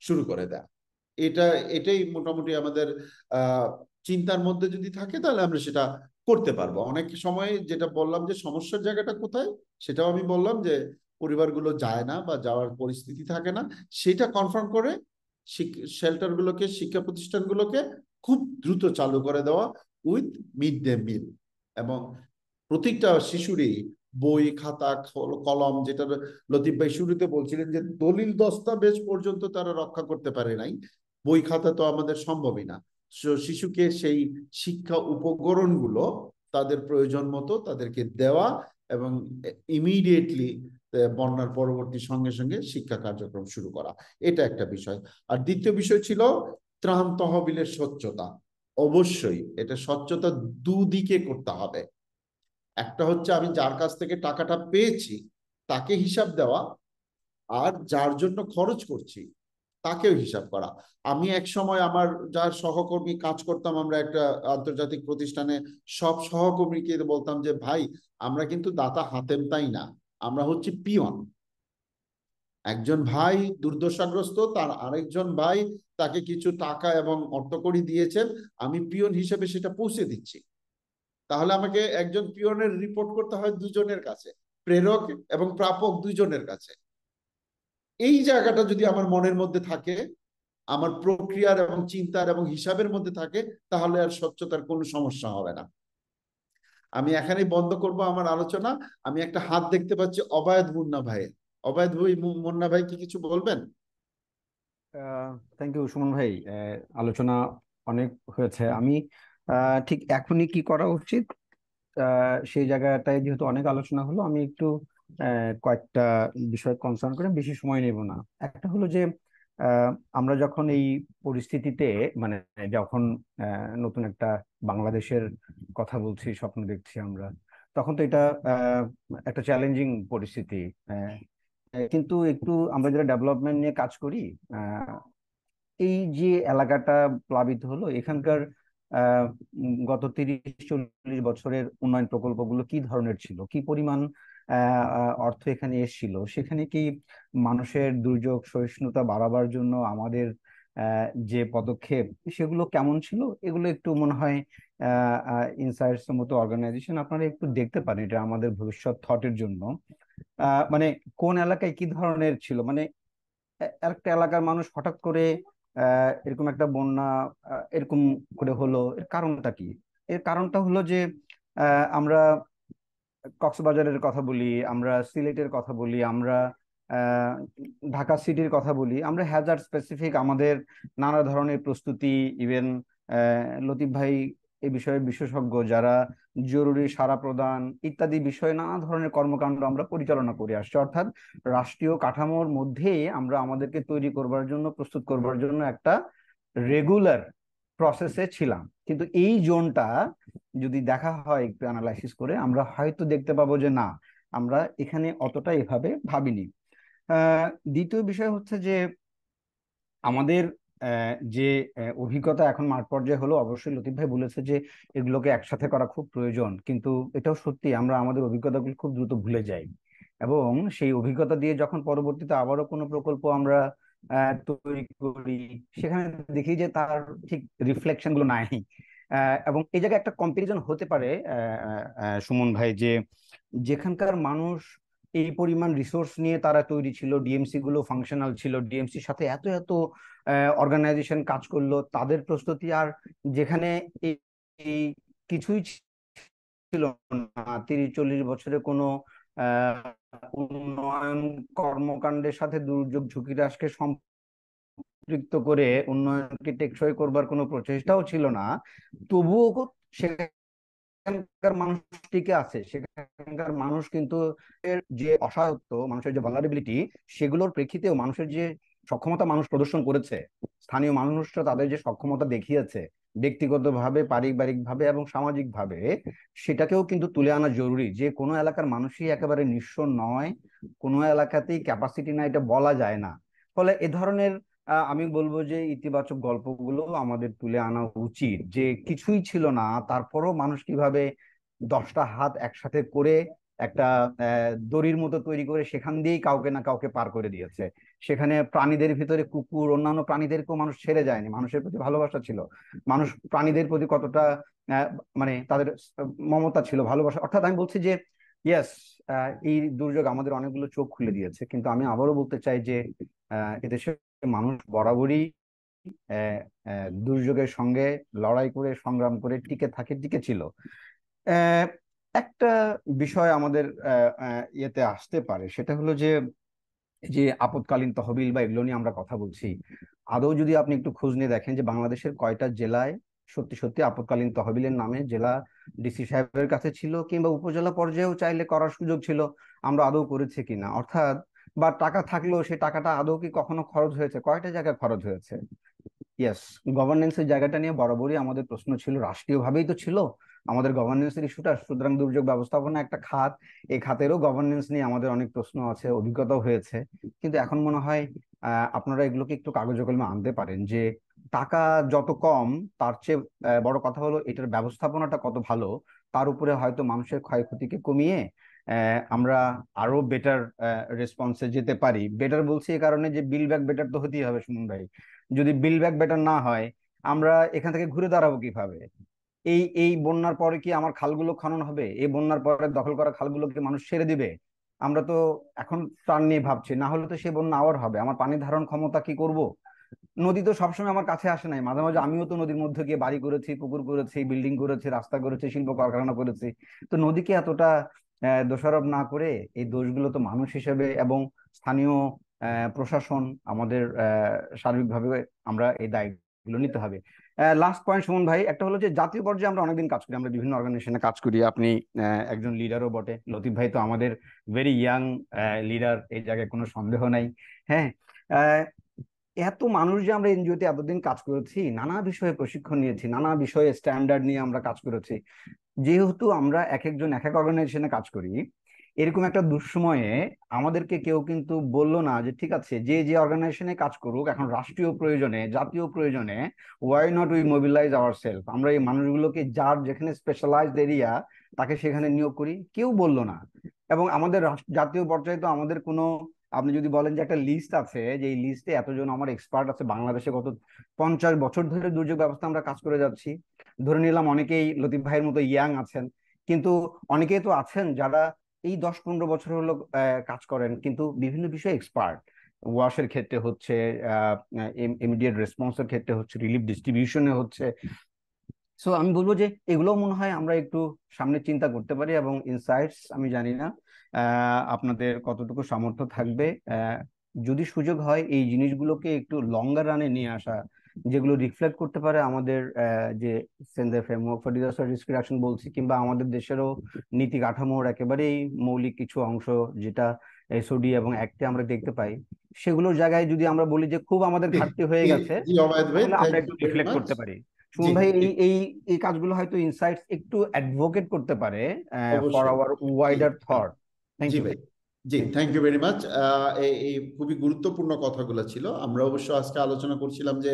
শুরু করে দেয়। এটাই মোটামুটি আমাদের চিন্তার মধ্যে যদি থাকে তাহলে আমরা সেটা করতে পারবো। অনেক সময় যেটা বললাম যে সমস্যার জায়গাটা কোথায়, সেটাও আমি বললাম যে পরিবারগুলো যায় না বা যাওয়ার পরিস্থিতি থাকে না, সেটা কনফার্ম করে শেল্টারগুলোকে, শিক্ষা প্রতিষ্ঠানগুলোকে খুব দ্রুত চালু করে দেওয়া উইথ মিড ডে মিল, এবং প্রত্যেকটা শিশুরই বই খাতা কলম, যেটা লতিফ ভাই শুরুতে বলছিলেন যে দলিল দস্তাবেজ পর্যন্ত তারা রক্ষা করতে পারে নাই, বই খাতা তো আমাদের সম্ভবই না। শিশুকে সেই শিক্ষা উপকরণগুলো তাদের প্রয়োজন মতো তাদেরকে দেওয়া এবং ইমিডিয়েটলি বন্যার পরবর্তী সঙ্গে সঙ্গে শিক্ষা কার্যক্রম শুরু করা, এটা একটা বিষয়। আর দ্বিতীয় বিষয় ছিল ত্রাণ তহবিলের স্বচ্ছতা। অবশ্যই এটা স্বচ্ছতা দুদিকে করতে হবে। একটা হচ্ছে আমি যার কাছ থেকে টাকাটা পেয়েছি তাকে হিসাব দেওয়া, আর যার জন্য খরচ করছি তাকেও হিসাব করা। আমি এক সময় আমার যার সহকর্মী কাজ করতাম, আমরা একটা আন্তর্জাতিক প্রতিষ্ঠানে, সব সহকর্মীকে বলতাম যে ভাই আমরা কিন্তু দাতা হাতেম তাই না, আমরা হচ্ছে পিয়ন। একজন ভাই দুর্দশাগ্রস্ত, তার আরেকজন ভাই তাকে কিছু টাকা এবং অর্থকড়ি দিয়েছেন, আমি পিয়ন হিসেবে সেটা পৌঁছে দিচ্ছি। তাহলে আমাকে একজন পিয়নের রিপোর্ট করতে হয় দুজনের কাছে, প্রেরক এবং প্রাপক দুজনের কাছে। এই জায়গাটা যদি আমার মনের মধ্যে থাকে, আমার প্রক্রিয়ার এবং চিন্তার এবং হিসাবের মধ্যে থাকে, তাহলে আর স্বচ্ছতার কোনো সমস্যা হবে না। আমি এখানেই বন্ধ করব আমার আলোচনা। আমি একটা হাত দেখতে পাচ্ছি অবায়দ মুন্না ভাই। অবায়দ ভাই, মুন্না ভাই কি কিছু বলবেন? থ্যাংক ইউ সুমন ভাই। আলোচনা অনেক হয়েছে। আমি ঠিক এখনই কি করা উচিত সেই জায়গাটায় যেহেতু অনেক আলোচনা হলো, আমি একটু কয়েকটা বিষয় কনসার্ন করে বেশি সময় নেব না। একটা হলো যে আহ, আমরা যখন এই পরিস্থিতিতে, মানে যখন নতুন একটা বাংলাদেশের কথা বলছি, স্বপ্ন দেখছি আমরা, তখন তো এটা একটা চ্যালেঞ্জিং পরিস্থিতি। আহ, কিন্তু একটু আমরা যারা ডেভেলপমেন্ট নিয়ে কাজ করি, এই যে এলাকাটা প্লাবিত হলো, এখানকার গত 30-40 বছরের উন্নয়ন প্রকল্পগুলো কি ধরনের ছিল, কি পরিমাণ অর্থ এখানে এসেছিল, সেখানে কি মানুষের দুর্যোগ সহিষ্ণুতা বাড়াবার জন্য আমাদের যে পদক্ষেপ সেগুলো কেমন ছিল, এগুলো একটু মনে হয় ইনসাইটস মতো অর্গানাইজেশন আপনারা একটু দেখতে পারেন, এটা আমাদের ভবিষ্যৎ থটের জন্য। মানে কোন এলাকায় কি ধরনের ছিল, মানে একটা এলাকার মানুষ হঠাৎ করে এরকম একটা বন্যা এরকম করে হলো, এর কারণটা কি? এর কারণটা হলো যে আমরা কক্সবাজারের কথা বলি, আমরা সিলেটের কথা বলি, আমরা আহ, ঢাকা সিটির কথা বলি, আমরা হ্যাজার্ড স্পেসিফিক আমাদের নানা ধরনের প্রস্তুতি, ইভেন লতিফ ভাই এই বিষয়ে বিশেষজ্ঞ, যারা জরুরি সাড়া প্রদান ইত্যাদি বিষয়ে নানা ধরনের কর্মকাণ্ড আমরা পরিচালনা করে আসছি। অর্থাৎ রাষ্ট্রীয় কাঠামোর মধ্যেই আমরা আমাদেরকে তৈরি করবার জন্য, প্রস্তুত করবার জন্য একটা রেগুলার প্রসেসে ছিলাম। কিন্তু এই জোনটা যদি দেখা হয় একটু অ্যানালাইসিস করে, আমরা হয়তো দেখতে পাবো যে না, আমরা এখানে অতটা এভাবে ভাবিনি। দ্বিতীয় বিষয় হচ্ছে যে আমাদের যে অভিজ্ঞতা এখন মাঠ পর্যায়ে হলো, অবশ্যই লতিফ ভাই বলেছে যে এগুলোকে একসাথে করা খুব প্রয়োজন, কিন্তু এটাও সত্যি আমরা আমাদের অভিজ্ঞতাগুলো খুব দ্রুত ভুলে যাই, এবং সেই অভিজ্ঞতা দিয়ে যখন পরবর্তীতে আবারও কোনো প্রকল্প আমরা তৈরি করি, সেখানে দেখি যে তার ঠিক রিফ্লেকশন গুলো নাই। এবং এই জায়গায় একটা কম্পারিজন হতে পারে সুমন ভাই, যে যেখানকার মানুষ এই পরিমাণ রিসোর্স নিয়ে তারা তৈরি ছিল, ডিএমসি গুলো ফাংশনাল ছিল, ডিএমসির সাথে এত এত অর্গানাইজেশন কাজ করলো, তাদের প্রস্তুতি, আর যেখানে এই এই কিছুই ছিল না, 30-40 বছরে কোনো উন্নয়ন কর্মকাণ্ডের সাথে দুর্যোগ ঝুঁকি হ্রাসকে সম্পৃক্ত করে উন্নয়নকে টেকসই করবার কোনো প্রচেষ্টাও ছিল না, তবুও সেখানকার মানুষ টিকে আছে। সেখানকার মানুষ কিন্তু এর যে অসহায়ত্ব, মানুষের যে ভালনারেবিলিটি, সেগুলোর প্রেক্ষিতেও মানুষের যে সক্ষমতা মানুষ প্রদর্শন করেছে, স্থানীয় মানুষরা তাদের যে সক্ষমতা দেখিয়েছে ব্যক্তিগতভাবে, পারিবারিকভাবে এবং সামাজিকভাবে, সেটাকেও কিন্তু তুলে আনা জরুরি। যে কোনো এলাকার মানুষই একেবারে নিঃস্ব নয়, কোনো এলাকাতেই ক্যাপাসিটি না, এটা বলা যায় না। ফলে এ ধরনের আমি বলবো যে ইতিবাচক গল্পগুলো আমাদের তুলে আনা উচিত, যে কিছুই ছিল না, তারপরও মানুষ কিভাবে 10টা হাত একসাথে করে একটা দড়ির মতো তৈরি করে সেখান দিয়েই কাউকে না কাউকে পার করে দিয়েছে। সেখানে প্রাণীদের ভিতরে কুকুর, অন্যান্য প্রাণীদেরকেও মানুষ ছেড়ে যায়নি, মানুষের প্রতি ভালোবাসা ছিল, মানুষ প্রাণীদের প্রতি কতটা আহ, মানে তাদের মমতা ছিল, ভালোবাসা। অর্থাৎ আমি বলছি যে ইয়েস, এই দুর্যোগ আমাদের অনেকগুলো চোখ খুলে দিয়েছে, কিন্তু আমি আবারও বলতে চাই যে এদেশের মানুষ বরাবরই দুর্যোগের সঙ্গে লড়াই করে সংগ্রাম করে টিকে ছিল। আহ, একটা বিষয় আমাদের ইয়েতে আসতে পারে, সেটা হলো যে যে আপৎকালীন তহবিল বা এগুলো নিয়ে আমরা কথা বলছি, আদৌ যদি আপনি একটু খোঁজ নিয়ে দেখেন যে বাংলাদেশের কয়টা জেলায় সত্যি সত্যি আপৎকালীন তহবিলের নামে জেলা ডিসি সাহেবের কাছে ছিল কিংবা উপজেলা পর্যায়েও চাইলে করার সুযোগ ছিল, আমরা আদৌ করেছি কিনা, অর্থাৎ বা টাকা থাকলেও সেই টাকাটা আদৌ কি কখনো খরচ হয়েছে, কয়টা জায়গায় খরচ হয়েছে। ইয়েস, গভর্নেন্সের জায়গাটা নিয়ে বরাবরই আমাদের প্রশ্ন ছিল, রাষ্ট্রীয়ভাবেই তো ছিল আমাদের গভর্নেন্সের ইস্যুটা। সুতরাং দুর্যোগ ব্যবস্থাপনা একটা খাত, এই খাতেরও গভর্নেন্স নিয়ে আমাদের অনেক প্রশ্ন আছে, অভিজ্ঞতাও হয়েছে। কিন্তু এখন মনে হয় আপনারা এগুলোকে একটু কাগজে কলমে আনতে পারেন যে টাকা যত কম তার চেয়ে বড় কথা হলো এটার ব্যবস্থাপনাটা কত ভালো, তার উপরে হয়তো মানুষের ক্ষয়ক্ষতিকে কমিয়ে আমরা আরো বেটার রেসপন্সে যেতে পারি। বেটার বলছি এই কারণে যে বিল ব্যাক বেটার তো হতেই হবে সুমন ভাই। যদি বিল ব্যাক বেটার না হয় আমরা এখান থেকে ঘুরে দাঁড়াবো কিভাবে? এই এই বন্যার পরে কি আমার খালগুলো খনন হবে? এই বন্যার পরে দখল করা খালগুলোকে মানুষ ছেড়ে দিবে? আমরা তো এখন ত্রাণ নিয়ে ভাবছি, না হলে তো সে বন্যা আবার হবে। আমার পানি ধারণ ক্ষমতা কি করব? নদী তো সবসময় আমার কাছে আসে নাই, মাঝে মাঝে আমিও তো নদীর মধ্যে গিয়ে বাড়ি করেছি, পুকুর করেছি, বিল্ডিং করেছি, রাস্তা করেছি, শিল্প কারখানা করেছি। তো নদীকে এতটা দোষারোপ না করে এই দোষগুলো তো মানুষ হিসেবে এবং স্থানীয় প্রশাসন আমাদের সার্বিকভাবে আমরা এই দায়গুলো নিতে হবে। লাস্ট পয়েন্ট সুমন ভাই, একটা হলো যে জাতীয় পর্যায়ে আমরা অনেকদিন কাজ করি, আমরা বিভিন্ন অর্গানাইজেশনে কাজ করি, আপনি একজন লিডারও বটে, লতিফ ভাই তো আমাদের ভেরি ইয়াং লিডার, এই জায়গায় কোনো সন্দেহ নাই। হ্যাঁ, এত মানুষ যে আমরা এনজিওতে এতদিন কাজ করেছি, নানা বিষয়ে প্রশিক্ষণ নিয়েছি, নানা বিষয়ে স্ট্যান্ডার্ড নিয়ে আমরা কাজ করেছি, যেহেতু আমরা এক একজন এক এক অর্গানাইজেশনে কাজ করি, এরকম একটা দুঃসময়ে আমাদেরকে কেউ কিন্তু বললো না যে ঠিক আছে যে যে অর্গানাইজেশনে কাজ করুক, এখন রাষ্ট্রীয় প্রয়োজনে জাতীয় প্রয়োজনে why not we mobilise our self, আমরা এই মানুষগুলোকে যার যেখানে স্পেশালাইজড এরিয়া তাকে সেখানে নিয়োগ করি, কেউ বললো না। এবং আমাদের জাতীয় পর্যায়ে তো আমাদের কোনো, আপনি যদি বলেন যে একটা লিস্ট আছে, যে এই লিস্টে এতজন আমার এক্সপার্ট আছে, বাংলাদেশে গত 50 বছর ধরে দুর্যোগ ব্যবস্থা আমরা কাজ করে যাচ্ছি, ধরে নিলাম অনেকেই লতিফ ভাইয়ের মতো ইয়াং আছেন, কিন্তু অনেকেই তো আছেন যারা এই 10-15 বছর হলো কাজ করেন, কিন্তু বিভিন্ন বিষয়ে এক্সপার্ট, ওয়াশের ক্ষেত্রে হচ্ছে, ইমিডিয়েট রেসপন্সের ক্ষেত্রে হচ্ছে, রিলিফ ডিস্ট্রিবিউশনে হচ্ছে। সো আমি বলবো যে এগুলো মনে হয় আমরা একটু সামনে চিন্তা করতে পারি, এবং ইনসাইটস আমি জানি না আপনাদের কতটুকু সামর্থ্য থাকবে, যদি সুযোগ হয় এই জিনিসগুলোকে একটু লঙ্গার রানে নিয়ে আসা, যেগুলো রিফ্লেক্ট করতে পারে আমাদের যে Sendai framework for disaster risk reduction বলছি, কিংবা আমাদের দেশেরও নীতি কাঠামোর একেবারেই মৌলিক কিছু অংশ যেটা এসওডি এবং অ্যাক্টে আমরা দেখতে পাই, সেগুলোর জায়গায় যদি আমরা বলি যে খুব আমাদের জি ঘাটতি হয়ে জি গেছে, জি অবায়দ ভাই, তাহলে আমরা থ্যাংক একটু ইউ ভেরি রিফ্লেক্ট মাচ। করতে পারি। জি সুমন ভাই, জি এই এই এই কাজগুলো হয়তো ইনসাইটস একটু অ্যাডভোকেট করতে পারে ফর অবশ্যই। আওয়ার জি ওয়াইডার থট। থ্যাংক জি ইউ। ভাই, জি থ্যাংক ইউ ভেরি মাচ। এই এই খুবই গুরুত্বপূর্ণ কথাগুলো ছিল। আমরা অবশ্য আজকে আলোচনা করছিলাম যে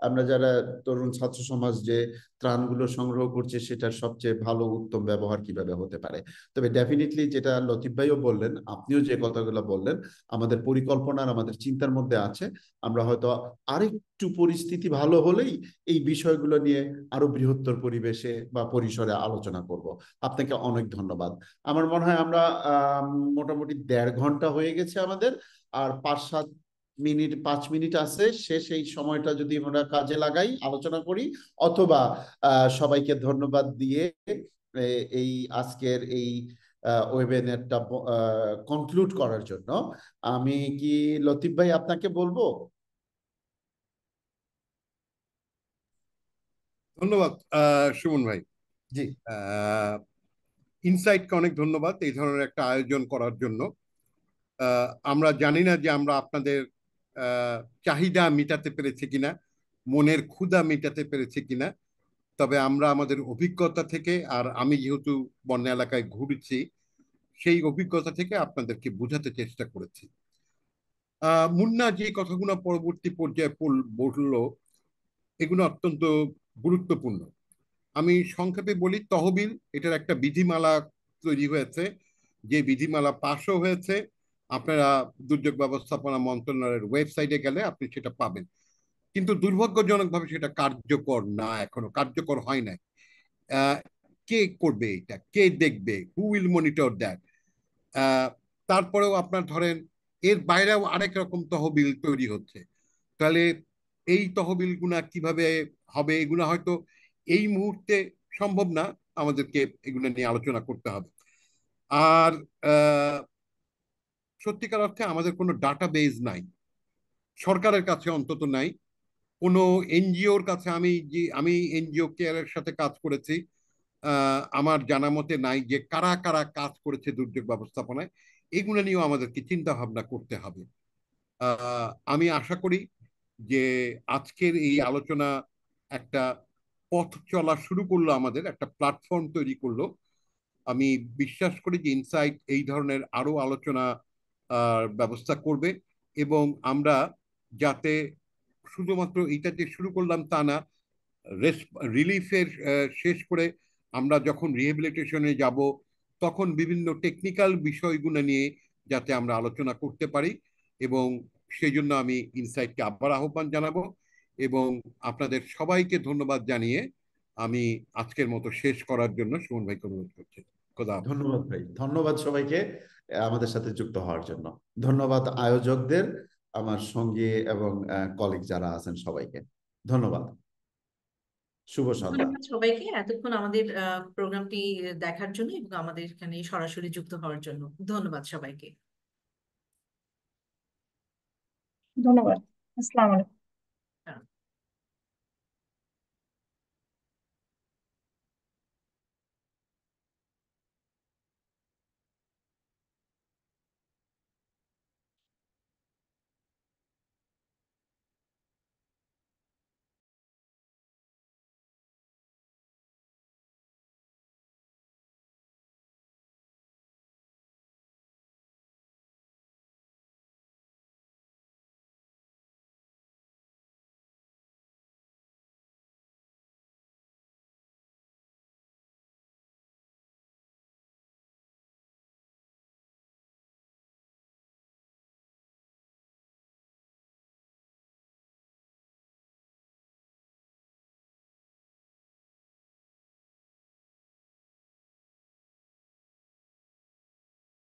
আমরা যারা তরুণ ছাত্র সমাজ যে ত্রাণগুলো সংগ্রহ করছে সেটার সবচেয়ে ভালো উত্তম ব্যবহার কিভাবে হতে পারে। তবে ডেফিনেটলি যেটা লতিফ ভাইও বললেন, আপনিও যে কথাগুলো বললেন, আমাদের পরিকল্পনার আমাদের চিন্তার মধ্যে আছে। আমরা হয়তো আরেকটু পরিস্থিতি ভালো হলেই এই বিষয়গুলো নিয়ে আরো বৃহত্তর পরিবেশে বা পরিসরে আলোচনা করব। আপনাকে অনেক ধন্যবাদ। আমার মনে হয় আমরা মোটামুটি 1.5 ঘন্টা হয়ে গেছে আমাদের, আর 5-7 মিনিট 5 মিনিট আছে, শেষ এই সময়টা যদি আমরা কাজে লাগাই, আলোচনা করি, অথবা সবাইকে ধন্যবাদ দিয়ে এই আজকের এই ওয়েবিনারটা কনক্লুড করার জন্য আমি কি লতিফ ভাই আপনাকে বলবো? ধন্যবাদ সুমন ভাই। জি ইনসাইটকে অনেক ধন্যবাদ এই ধরনের একটা আয়োজন করার জন্য। আমরা জানি না যে আমরা আপনাদের চাহিদা মেটাতে পেরেছি কিনা, মনের ক্ষুধা মেটাতে পেরেছি কিনা, তবে আমরা আমাদের অভিজ্ঞতা থেকে, আর আমি যেহেতু বন্যা এলাকায় ঘুরেছি, সেই অভিজ্ঞতা থেকে আপনাদেরকে বোঝাতে চেষ্টা করেছি। মুন্না যে কথাগুলো পরবর্তী পর্যায়ে বললো, এগুলো অত্যন্ত গুরুত্বপূর্ণ। আমি সংক্ষেপে বলি, তহবিল এটার একটা বিধিমালা তৈরি হয়েছে, যে বিধিমালা পাশও হয়েছে। আপনারা দুর্যোগ ব্যবস্থাপনা মন্ত্রণালয়ের ওয়েবসাইটে গেলে আপনি সেটা পাবেন, কিন্তু দুর্ভাগ্যজনকভাবে সেটা কার্যকর না, এখনো কার্যকর হয় না। কে করবে এটা, কে দেখবে, হু উইল মনিটর দ্যাট? তারপরেও আপনার ধরেন এর বাইরেও আরেক রকম তহবিল তৈরি হচ্ছে। তাহলে এই তহবিলগুলা কিভাবে হবে, এগুলা হয়তো এই মুহূর্তে সম্ভব না, আমাদেরকে এগুলো নিয়ে আলোচনা করতে হবে। আর সত্যিকার অর্থে আমাদের কোনো ডাটাবেজ নাই, সরকারের কাছে অন্তত নাই, কোনো এনজিওর কাছে। আমি এনজিও কেয়ারের সাথে কাজ করেছি, আমার জানা মতে নাই যে কারা কারা কাজ করেছে দুর্যোগ ব্যবস্থাপনায়। এগুলো নিয়েও আমাদেরকে চিন্তা ভাবনা করতে হবে। আমি আশা করি যে আজকের এই আলোচনা একটা পথ চলা শুরু করলো, আমাদের একটা প্ল্যাটফর্ম তৈরি করলো। আমি বিশ্বাস করি যে ইনসাইট এই ধরনের আরো আলোচনা ব্যবস্থা করবে, এবং আমরা যাতে শুধুমাত্র এটা যে শুরু করলাম তা না, রিলিফের শেষ করে আমরা যখন রিহেবিলিটেশনে যাব, তখন বিভিন্ন টেকনিক্যাল বিষয়গুলো নিয়ে যাতে আমরা আলোচনা করতে পারি। এবং সেই জন্য আমি ইনসাইটকে আবার আহ্বান জানাবো, এবং আপনাদের সবাইকে ধন্যবাদ জানিয়ে আমি আজকের মতো শেষ করার জন্য সুমন ভাইকে অনুরোধ করছি। খোদা হাফেজ। ধন্যবাদ ভাই, ধন্যবাদ সবাইকে আমাদের সাথে যুক্ত হওয়ার জন্য। ধন্যবাদ আয়োজকদের, আমার সঙ্গী এবং কলিগ যারা আছেন সবাইকে ধন্যবাদ। শুভ সন্ধ্যা। ধন্যবাদ সবাইকে এতক্ষণ আমাদের প্রোগ্রামটি দেখার জন্য এবং আমাদের এখানে সরাসরি যুক্ত হওয়ার জন্য। ধন্যবাদ সবাইকে। ধন্যবাদ। আসসালামু আলাইকুম।